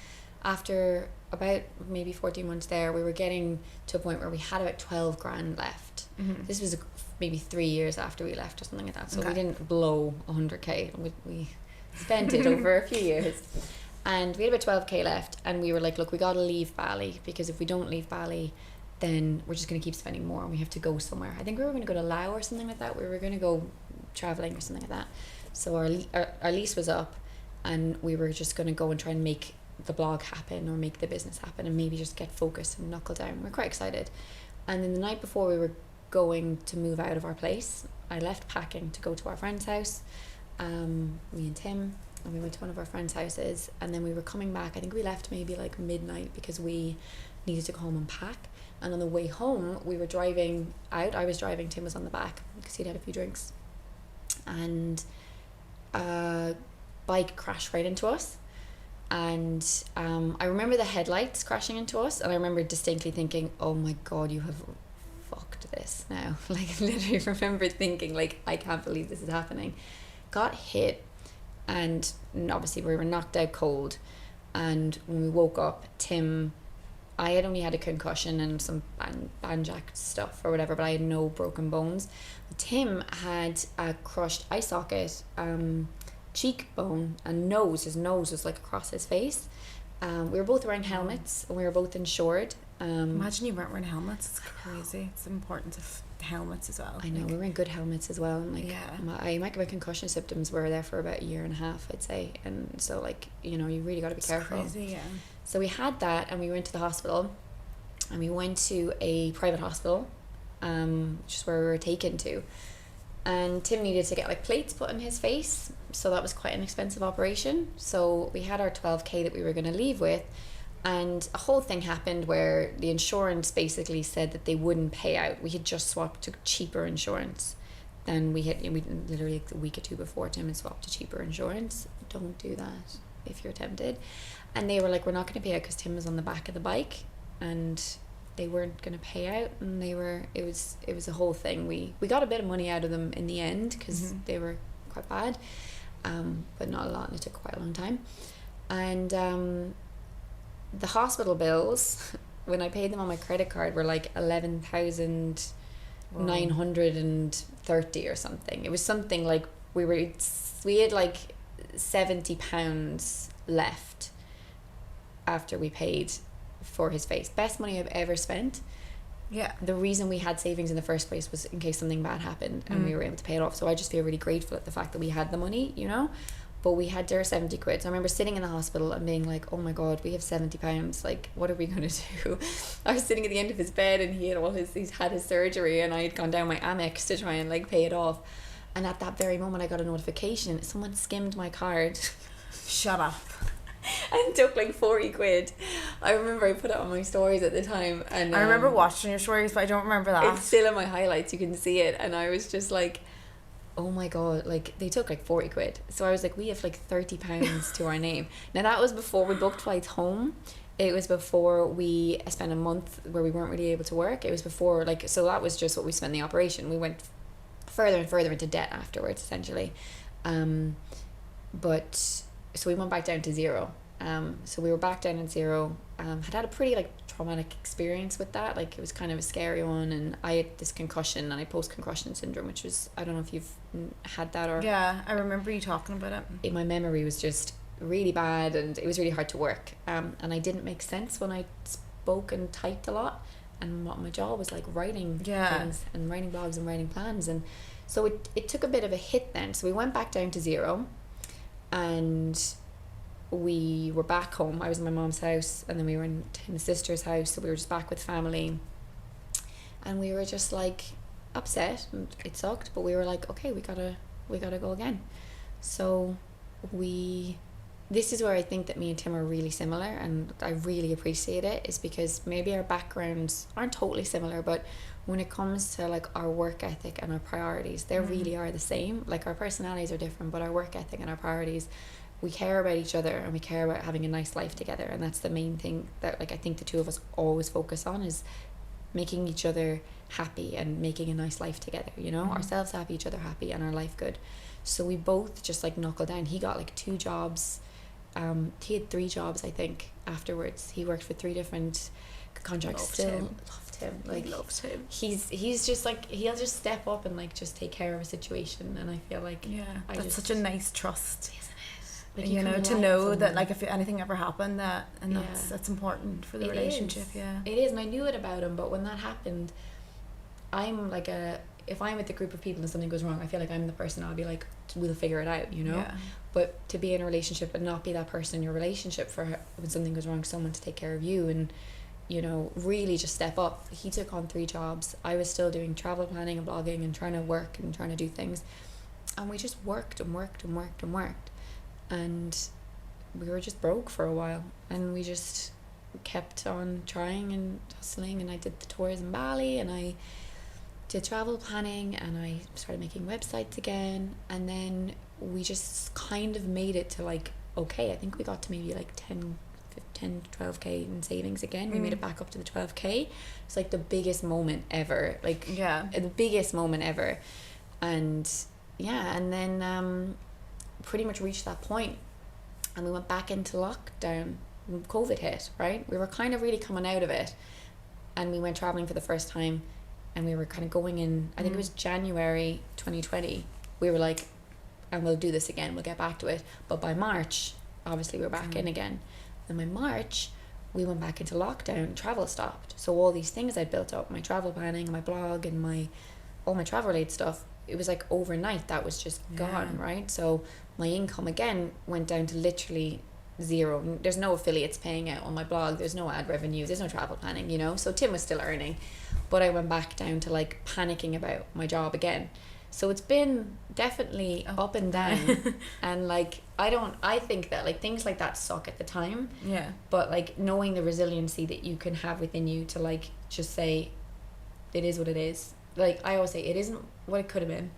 Speaker 2: after about maybe 14 months there, we were getting to a point where we had about 12 grand left. This was maybe 3 years after we left or something like that. So we didn't blow 100k. We spent it over a few years. And we had about 12k left. And we were like, look, we got to leave Bali, because if we don't leave Bali, then we're just going to keep spending more and we have to go somewhere. I think we were going to go to Laos or something like that. We were going to go traveling or something like that. So our lease was up, and we were just going to go and try and make the blog happen or make the business happen, and maybe just get focused and knuckle down. We're quite excited. And then the night before we were going to move out of our place, I left packing to go to our friend's house, me and Tim, and we went to one of our friends' houses, and then we were coming back. I think we left maybe like midnight because we needed to go home and pack. And on the way home, we were driving out. I was driving, Tim was on the back because he'd had a few drinks, and a bike crashed right into us. And I remember the headlights crashing into us, and I remember distinctly thinking, oh my god, you have fucked this now. Like, I literally remember thinking, like, I can't believe this is happening. Got hit, and obviously we were knocked out cold. And when we woke up, I had only had a concussion and some banjacked stuff or whatever, but I had no broken bones. Tim had a crushed eye socket, cheekbone, and his nose was like across his face. We were both wearing helmets, and we were both insured.
Speaker 3: Imagine you weren't wearing helmets. It's crazy. It's the importance of helmets as well.
Speaker 2: I know, we were wearing good helmets as well, and like my concussion symptoms were there for about a year and a half, I'd say, and so like, you know, you really got to be careful.
Speaker 3: Crazy, yeah.
Speaker 2: So we had that, and we went to the hospital, and we went to a private hospital, which is where we were taken to. And Tim needed to get like plates put on his face, so that was quite an expensive operation. So we had our 12k that we were going to leave with, and a whole thing happened where the insurance basically said that they wouldn't pay out. We had just swapped to cheaper insurance than we literally like a week or two before. Tim had swapped to cheaper insurance. Don't do that if you're tempted. And they were like, we're not going to pay out, because Tim was on the back of the bike, and they weren't going to pay out, and it was a whole thing. We got a bit of money out of them in the end, because they were quite bad, but not a lot, and it took quite a long time. And the hospital bills, when I paid them on my credit card, were like 11,930 or something. It was something like we had like £70 left after we paid for his face. Best money I've ever spent. Yeah. The reason we had savings in the first place was in case something bad happened, and we were able to pay it off. So I just feel really grateful at the fact that we had the money, you know. But we had their 70 quid. So I remember sitting in the hospital and being like, oh my god, we have £70. Like, what are we going to do? I was sitting at the end of his bed, and he's had his surgery, and I had gone down my Amex to try and like pay it off. And at that very moment, I got a notification. Someone skimmed my card.
Speaker 3: Shut up.
Speaker 2: And took like 40 quid. I remember I put it on my stories at the time, and
Speaker 3: I remember watching your stories, but I don't remember that.
Speaker 2: It's still in my highlights, you can see it. And I was just like, oh my god, like they took like 40 quid. So I was like, we have like £30 to our name. Now that was before we booked flights home. It was before we spent a month where we weren't really able to work. It was before, like, so that was just what we spent the operation. We went further and further into debt afterwards, essentially. But so we went back down to zero. So we were back down at zero. Had a pretty like traumatic experience with that. Like it was kind of a scary one, and I had this concussion, and I post-concussion syndrome, which was, I don't know if you've had that or...
Speaker 3: Yeah, I remember you talking about it.
Speaker 2: My memory was just really bad, and it was really hard to work. And I didn't make sense when I spoke and typed a lot, and what my job was like writing things and writing blogs and writing plans, and so it took a bit of a hit then. So we went back down to zero, and we were back home. I was in my mom's house, and then we were in Tim's sister's house, so we were just back with family, and we were just like upset, and it sucked, but we were like, okay, we gotta go again. So this is where I think that me and Tim are really similar, and I really appreciate it, is because maybe our backgrounds aren't totally similar, but when it comes to like our work ethic and our priorities, they really are the same. Like our personalities are different, but our work ethic and our priorities, we care about each other, and we care about having a nice life together. And that's the main thing that like I think the two of us always focus on, is making each other happy and making a nice life together, you know, ourselves happy, each other happy, and our life good. So we both just like knuckled down. He got like 2 jobs. He had 3 jobs, I think, afterwards. He worked for 3 different contracts. Loved him. Like, loved him. He's just like, he'll just step up and like just take care of a situation, and I feel like
Speaker 3: that's such a nice trust,
Speaker 2: isn't it? Like
Speaker 3: you know, to know that like if anything ever happened, that's important for the relationship.
Speaker 2: It is, and I knew it about him, but when that happened, I'm like if I'm with a group of people and something goes wrong, I feel like I'm the person, I'll be like, we'll figure it out, you know. But to be in a relationship and not be that person in your relationship for when something goes wrong, someone to take care of you and, you know, really just step up. He took on 3 jobs. I was still doing travel planning and blogging and trying to work and trying to do things, and we just worked and worked and worked and worked, and we were just broke for a while, and we just kept on trying and hustling. And I did the tours in Bali, and I did travel planning, and I started making websites again, and then we just kind of made it to like, okay, I think we got to maybe like 10 to 12k in savings again. We made it back up to the 12k. It's like the biggest moment ever, like the biggest moment ever. And and then pretty much reached that point, and we went back into lockdown. COVID hit, right? We were kind of really coming out of it, and we went traveling for the first time, and we were kind of going in, I think it was January 2020, we were like, and we'll do this again, we'll get back to it. But by March, obviously we were back in again. And by March, we went back into lockdown, travel stopped. So all these things I'd built up, my travel planning, my blog, and all my travel related stuff, it was like overnight, that was just gone, right? So my income again went down to literally 0. There's no affiliates paying out on my blog, there's no ad revenue, there's no travel planning, you know. So Tim was still earning, but I went back down to like panicking about my job again. So it's been definitely up and down. And like I think that like things like that suck at the time, but like knowing the resiliency that you can have within you to like just say it is what it is. Like I always say, it isn't what it could have been,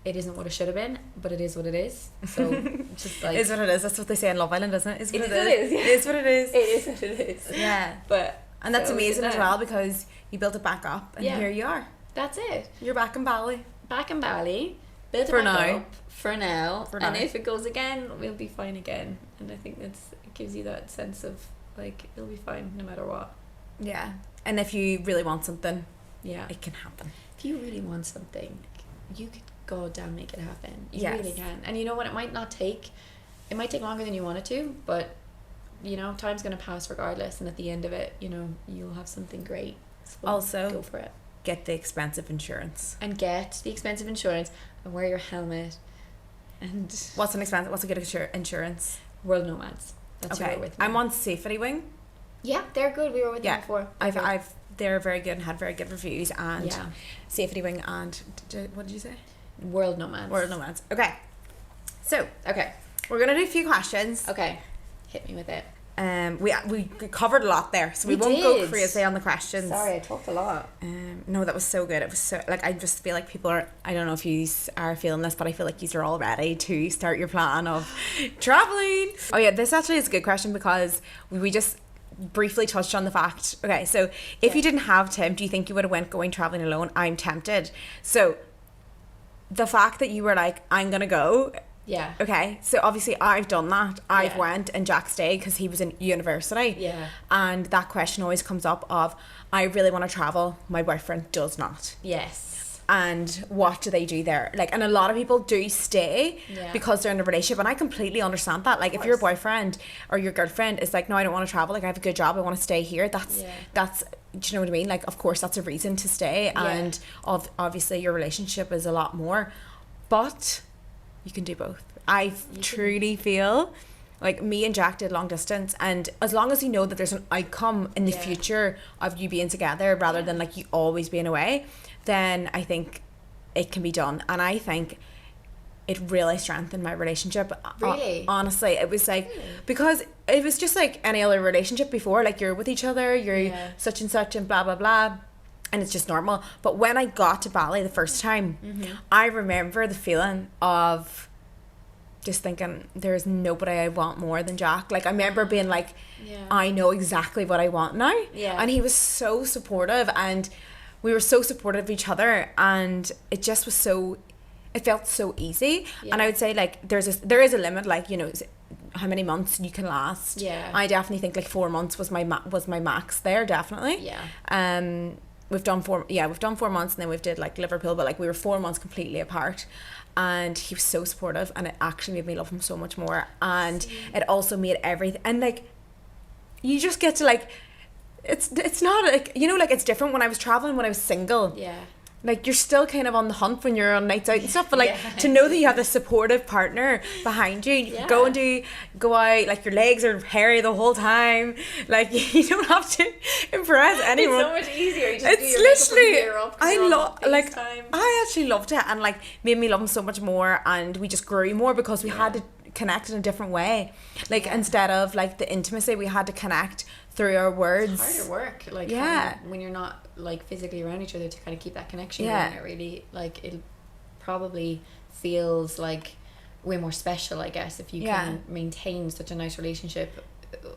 Speaker 2: it isn't what it should have been, but it is what it is. So just like,
Speaker 3: it is what it is. That's what they say in Love Island, isn't it?
Speaker 2: It is what it is.
Speaker 3: It is what it is.
Speaker 2: Yeah. But
Speaker 3: and that's amazing as well, because you built it back up, and here you are.
Speaker 2: That's it.
Speaker 3: You're back in Bali.
Speaker 2: Built it back up for now. And if it goes again, we'll be fine again. And I think it gives you that sense of like, it'll be fine no matter what.
Speaker 3: Yeah. And if you really want something,
Speaker 2: it
Speaker 3: can happen.
Speaker 2: If you really want something, you could goddamn make it happen. You really can. And you know what, it might take longer than you want it to, but you know, time's gonna pass regardless, and at the end of it, you know, you'll have something great. So
Speaker 3: also
Speaker 2: go for it.
Speaker 3: Get the expensive insurance.
Speaker 2: And wear your helmet. And
Speaker 3: what's a good insurance?
Speaker 2: World Nomads. That's okay. With me.
Speaker 3: I'm on Safety Wing.
Speaker 2: Yeah, they're good. We were with them before.
Speaker 3: They're very good and had very good reviews. And Safety Wing and what did you say?
Speaker 2: World Nomads.
Speaker 3: Okay. So we're gonna do a few questions.
Speaker 2: Okay, hit me with it.
Speaker 3: We covered a lot there, so we won't go crazy on the questions.
Speaker 2: Sorry, I talked a lot.
Speaker 3: No, that was so good. It was so, like, I just feel like people are, I don't know if you are feeling this, but I feel like you are all ready to start your plan of traveling. Oh yeah, this actually is a good question, because we just briefly touched on the fact. Okay, so if you didn't have Tim, do you think you would have went going traveling alone? I'm tempted. So the fact that you were like, I'm gonna go,
Speaker 2: Yeah.
Speaker 3: Okay, so obviously I've done that. I've
Speaker 2: Yeah.
Speaker 3: went and Jack stayed because he was in university.
Speaker 2: Yeah.
Speaker 3: And that question always comes up of, I really want to travel. My boyfriend does not.
Speaker 2: Yes.
Speaker 3: And what do they do there? Like, and a lot of people do stay
Speaker 2: Yeah.
Speaker 3: because they're in a relationship, and I completely understand that. Like, if your boyfriend or your girlfriend is like, no, I don't want to travel, like I have a good job, I want to stay here, that's do you know what I mean? Like, of course that's a reason to stay. And obviously your relationship is a lot more, but you can do both. I truly feel like me and Jack did long distance, and as long as you know that there's an outcome in the future of you being together rather than like you always being away, then I think it can be done. And I think it really strengthened my relationship.
Speaker 2: Really?
Speaker 3: Honestly, it was like, because it was just like any other relationship before, like you're with each other, you're such and such and blah blah blah, and it's just normal. But when I got to Bali the first time, I remember the feeling of just thinking, there's nobody I want more than Jack. Like, I remember being like, I know exactly what I want now. And he was so supportive, and we were so supportive of each other, and it just was so, it felt so easy. And I would say like there is a limit, like, you know, how many months you can last. I definitely think like 4 months was my max there, definitely. We've done 4 months, and then we've did like Liverpool, but like we were 4 months completely apart. And he was so supportive, and it actually made me love him so much more. And it also made everything, and like you just get to like, it's not like, you know, like it's different when I was traveling when I was single. Like, you're still kind of on the hunt when you're on nights out and stuff, but like to know that you have a supportive partner behind you, you can go out, like your legs are hairy the whole time, like you don't have to impress anyone.
Speaker 2: It's so much easier. You just
Speaker 3: It's
Speaker 2: do your
Speaker 3: literally, I actually loved it, and like made me love him so much more, and we just grew more because we had to connect in a different way. Like instead of like the intimacy, we had to connect through our words.
Speaker 2: It's harder work, like when you're not like physically around each other, to kind of keep that connection going. It really, like, it probably feels like way more special, I guess, if you can maintain such a nice relationship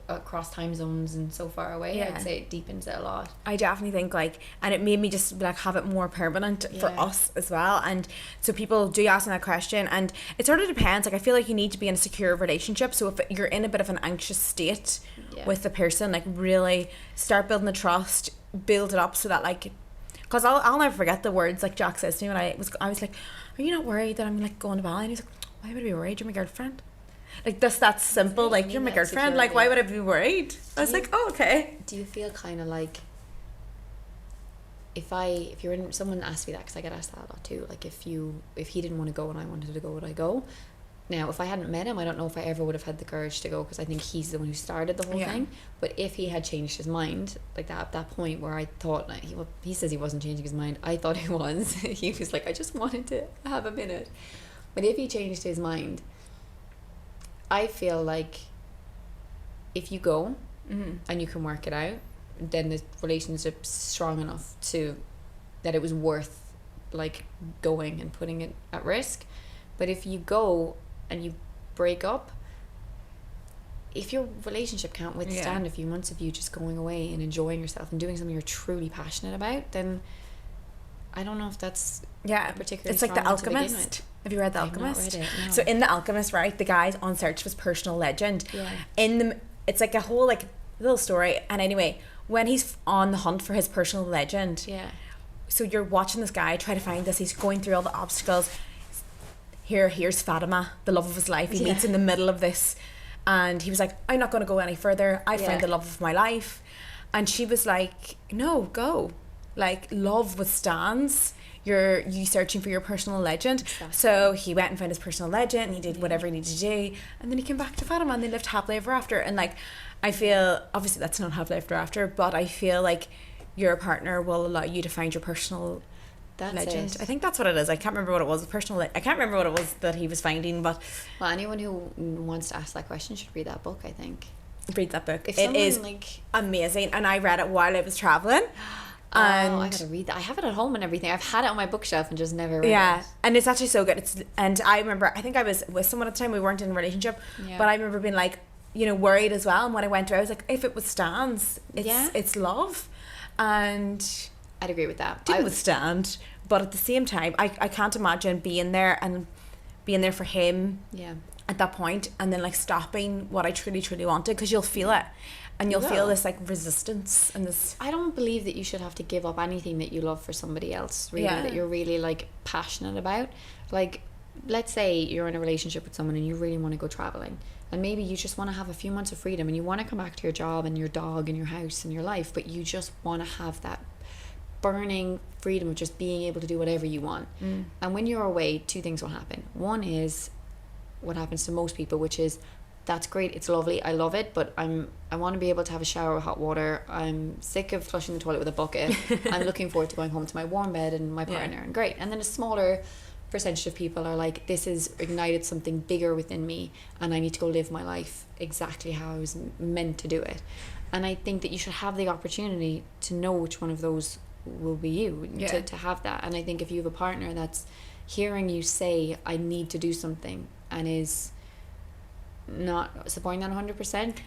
Speaker 2: across time zones and so far away. I'd say it deepens it a lot.
Speaker 3: I definitely think like, and it made me just like have it more permanent for us as well. And so people do ask me that question, and it sort of depends. Like, I feel like you need to be in a secure relationship, so if you're in a bit of an anxious state with the person, like really start building the trust, build it up, so that like, because I'll never forget the words like Jack says to me when I was like, are you not worried that I'm like going to Bali? And he's like, why would I be worried? You're my girlfriend. Like, that's simple. Like, you're my girlfriend. Like, why would I be worried? I was like, oh, okay.
Speaker 2: Do you feel kind of like, if you're in, someone asked me that, because I get asked that a lot too, like if he didn't want to go and I wanted to go, would I go? Now, if I hadn't met him, I don't know if I ever would have had the courage to go, because I think he's the one who started the whole thing. But if he had changed his mind, like that, at that point where I thought, like, he says he wasn't changing his mind, I thought he was. He was like, I just wanted to have a minute. But if he changed his mind, I feel like if you go and you can work it out, then the relationship's strong enough that it was worth like going and putting it at risk. But if you go and you break up, if your relationship can't withstand a few months of you just going away and enjoying yourself and doing something you're truly passionate about, then I don't know if that's particularly.
Speaker 3: It's like The Alchemist. Have you read The Alchemist?
Speaker 2: Not read it, no.
Speaker 3: So in The Alchemist, right, the guy's on search for his personal legend. It's like a whole like little story. And anyway, when he's on the hunt for his personal legend, so you're watching this guy try to find this. He's going through all the obstacles. Here's Fatima, the love of his life. He meets in the middle of this, and he was like, I'm not going to go any further. I found the love of my life. And she was like, no, go. Like, love withstands you searching for your personal legend. So he went and found his personal legend, and he did whatever he needed to do, and then he came back to Fatima, and they lived happily ever after. And like, I feel, obviously that's not happily ever after, but I feel like your partner will allow you to find your personal legend. I think that's what it is. I can't remember what it was. I can't remember what it was that he was finding, but
Speaker 2: well, anyone who wants to ask that question should read that book, I think.
Speaker 3: Read that book. It is like amazing, and I read it while I was traveling. And
Speaker 2: I gotta read that. I have it at home and everything. I've had it on my bookshelf and just never read it.
Speaker 3: And it's actually so good. And I remember, I think I was with someone at the time. We weren't in a relationship, but I remember being like, you know, worried as well. And when I went through, I was like, if it withstands, it's love. And
Speaker 2: I'd agree with that.
Speaker 3: Didn't withstand, but at the same time, I can't imagine being there and being there for him
Speaker 2: Yeah.
Speaker 3: at that point, and then like stopping what I truly wanted, because you'll feel it, and you'll feel this like resistance and this.
Speaker 2: I don't believe that you should have to give up anything that you love for somebody else, really, that you're really like passionate about. Like, let's say you're in a relationship with someone and you really want to go traveling, and maybe you just want to have a few months of freedom and you want to come back to your job and your dog and your house and your life, but you just want to have that burning freedom of just being able to do whatever you want. And when you're away, two things will happen. One is what happens to most people, which is, that's great, it's lovely, I love it, but I want to be able to have a shower with hot water. I'm sick of flushing the toilet with a bucket. I'm looking forward to going home to my warm bed and my partner, and great. And then a smaller percentage of people are like, this has ignited something bigger within me and I need to go live my life exactly how I was meant to do it. And I think that you should have the opportunity to know which one of those will be you, to have that. And I think if you have a partner that's hearing you say, I need to do something, and is not supporting that 100%,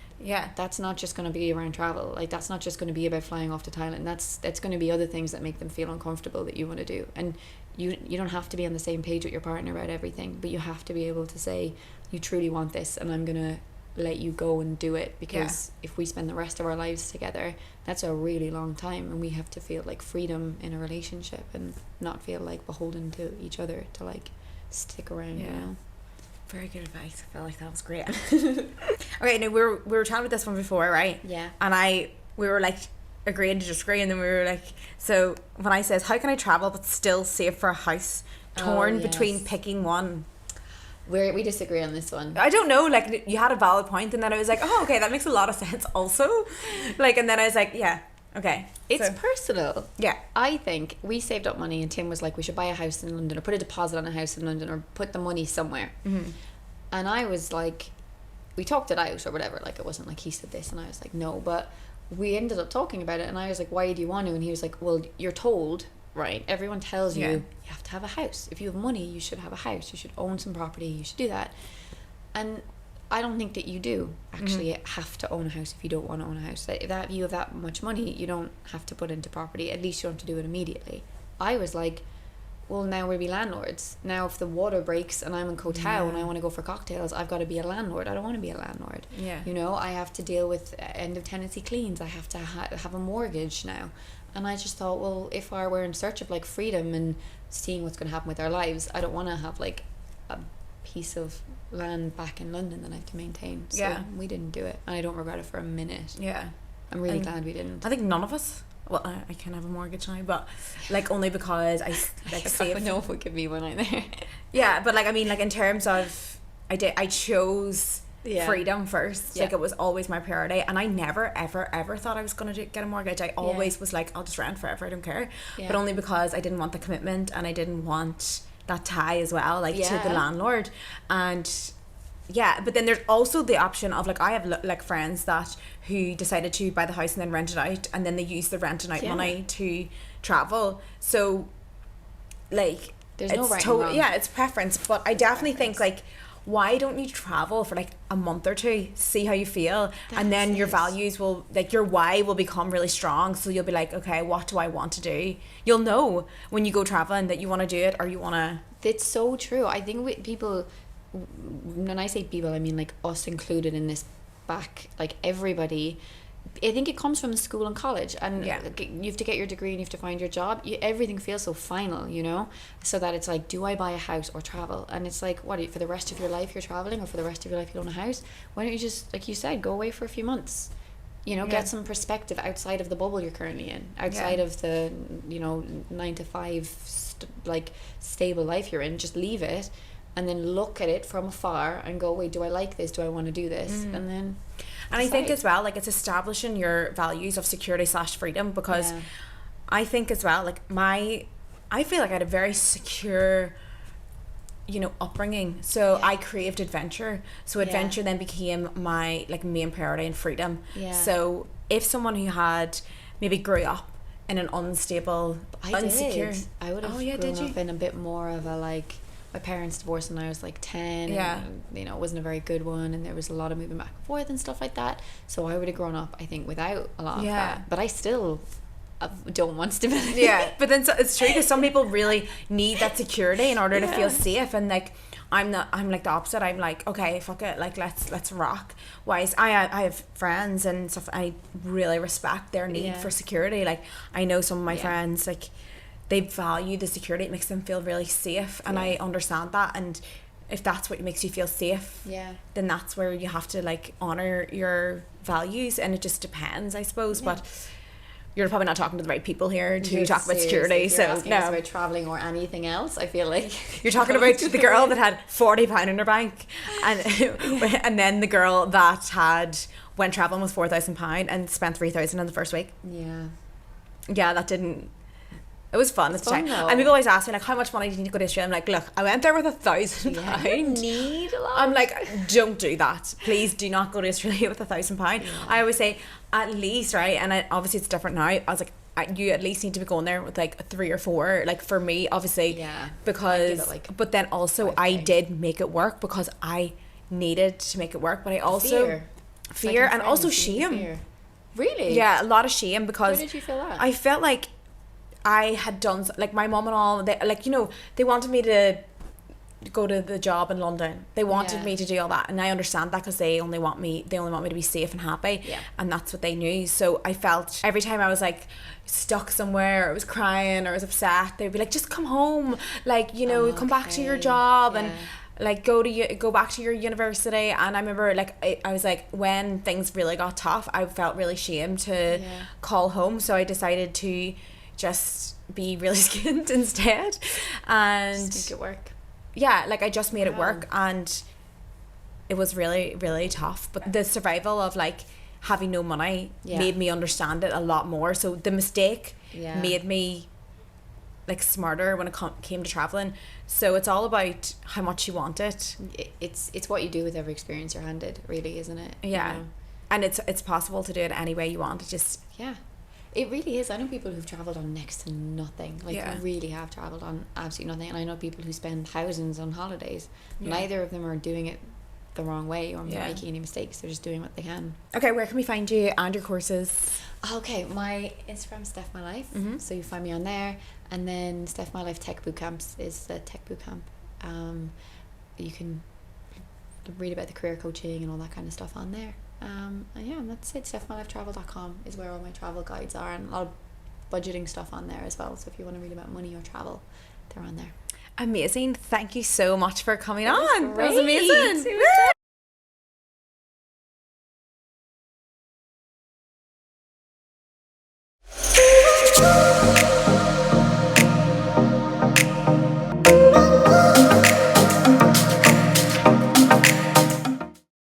Speaker 2: that's not just going to be around travel. Like, that's not just going to be about flying off to Thailand. That's going to be other things that make them feel uncomfortable that you want to do. And you don't have to be on the same page with your partner about everything, but you have to be able to say, you truly want this, and I'm going to let you go and do it, because if we spend the rest of our lives together, that's a really long time, and we have to feel like freedom in a relationship and not feel like beholden to each other to like stick around, you know.
Speaker 3: Very good advice. I felt like that was great. Okay, now we were chatting about this one before, right?
Speaker 2: Yeah.
Speaker 3: And we were like agreeing to disagree, and then we were like, so when I says, how can I travel but still save for a house? Torn between picking one.
Speaker 2: We disagree on this one.
Speaker 3: I don't know, like, you had a valid point, and then I was like, oh, okay, that makes a lot of sense also. Like, and then I was like, yeah, okay.
Speaker 2: It's personal.
Speaker 3: Yeah.
Speaker 2: I think we saved up money, and Tim was like, we should buy a house in London, or put a deposit on a house in London, or put the money somewhere. And I was like, we talked it out or whatever, like, it wasn't like he said this and I was like, no, but we ended up talking about it, and I was like, why do you want to? And he was like, well, you're told, right, everyone tells you you have to have a house. If you have money, you should have a house, you should own some property, you should do that. And I don't think that you do actually have to own a house if you don't want to own a house. That you have that much money, you don't have to put into property. At least you don't have to do it immediately. I was like, well, now we'll be landlords. Now if the water breaks and I'm in Koh Tao and I want to go for cocktails, I've got to be a landlord. I don't want to be a landlord. You know, I have to deal with end of tenancy cleans. I have to have a mortgage now. And I just thought, well, if we're in search of like freedom and seeing what's going to happen with our lives, I don't want to have like a piece of land back in London that I have to maintain. So we didn't do it, and I don't regret it for a minute. I'm really glad we didn't.
Speaker 3: I think none of us, well, I can have a mortgage now, but like only because I like saved.
Speaker 2: No one would give me one either.
Speaker 3: But like, I mean, like, in terms of I chose freedom first. Like, it was always my priority, and I never ever thought I was going to get a mortgage. I always was like, I'll just rent forever, I don't care. But only because I didn't want the commitment, and I didn't want that tie as well, like to the landlord. And but then there's also the option of like, I have like friends that who decided to buy the house and then rent it out, and then they use the renting out money to travel. So like,
Speaker 2: there's no right and wrong.
Speaker 3: It's preference, but I definitely think like, why don't you travel for like a month or two, see how you feel, and then your values will, like, your why will become really strong. So you'll be like, okay, what do I want to do? You'll know when you go traveling that you want to do it, or you want to.
Speaker 2: It's so true. I think people, when I say people, I mean like us included in this back, like everybody, I think it comes from school and college, and you have to get your degree and you have to find your job. Everything feels so final, you know, so that it's like, do I buy a house or travel? And it's like, what, for the rest of your life you're traveling, or for the rest of your life you own a house? Why don't you just, like you said, go away for a few months, you know, get some perspective outside of the bubble you're currently in, outside of the, you know, 9 to 5 like stable life you're in. Just leave it, and then look at it from afar and go, wait, do I like this? Do I want to do this? And then
Speaker 3: and I think as well, like, it's establishing your values of security / freedom, because I think as well, like, I feel like I had a very secure, you know, upbringing. So I craved adventure. So adventure then became my like main priority, and freedom. So if someone who had maybe grew up in an unstable, insecure,
Speaker 2: I would have grown up in a bit more of a like, my parents divorced when I was like 10 and, you know, it wasn't a very good one, and there was a lot of moving back and forth and stuff like that. So I would have grown up, I think, without a lot of that. But I still don't want stability.
Speaker 3: But then it's true, because some people really need that security in order to feel safe. And like, I'm like the opposite. I'm like, okay, fuck it, like let's rock. Whereas I have friends and stuff, I really respect their need for security. Like I know some of my friends, like they value the security. It makes them feel really safe, and I understand that. And if that's what makes you feel safe, then that's where you have to like honor your values. And it just depends, I suppose. But you're probably not talking to the right people here to talk about security. So
Speaker 2: no, about traveling or anything else, I feel like
Speaker 3: you're talking about the girl that had £40 in her bank, and then the girl that went traveling with £4,000 and spent 3,000 in the first week. That didn't. It was fun at the time. And people always ask me, like, how much money do you need to go to Australia? I'm like, look, I went there with £1,000.
Speaker 2: Need a lot.
Speaker 3: I'm like, don't do that. Please do not go to Australia with £1,000. I always say, at least, right? And obviously it's different now. I was like, you at least need to be going there with like 3 or 4. Like for me, obviously, because, but then also 5K. I did make it work because I needed to make it work. But I also fear and also shame.
Speaker 2: Fear. Really?
Speaker 3: Yeah, a lot of shame because.
Speaker 2: Where did you feel that?
Speaker 3: I felt like I had done, like my mom and all, they, like, you know, they wanted me to go to the job in London. They wanted me to do all that, and I understand that because they only want me to be safe and happy, and that's what they knew. So I felt every time I was like stuck somewhere, or I was crying or I was upset, they'd be like, just come home, like, you know, come back to your job and like go back to your university. And I remember like I was like, when things really got tough, I felt really ashamed to call home, so I decided to just be really skint instead and
Speaker 2: just make it work.
Speaker 3: Like I just made it work, and it was really, really tough. But the survival of like having no money made me understand it a lot more. So the mistake made me like smarter when it came to traveling. So it's all about how much you want it.
Speaker 2: It's what you do with every experience you're handed, really, isn't it?
Speaker 3: You know? And it's possible to do it any way you want. It just
Speaker 2: it really is. I know people who've travelled on next to nothing. Like, really have travelled on absolutely nothing. And I know people who spend thousands on holidays. Neither of them are doing it the wrong way or making any mistakes. They're just doing what they can.
Speaker 3: Okay, where can we find you and your courses?
Speaker 2: Okay, my Instagram is Steph My Life. So you find me on there. And then Steph My Life Tech Bootcamps is the tech bootcamp. You can read about the career coaching and all that kind of stuff on there. And that's it. StephMyLifeTravel.com is where all my travel guides are, and a lot of budgeting stuff on there as well. So if you want to read about money or travel, they're on there.
Speaker 3: Amazing. Thank you so much for coming on.
Speaker 2: That was
Speaker 3: amazing.
Speaker 2: It was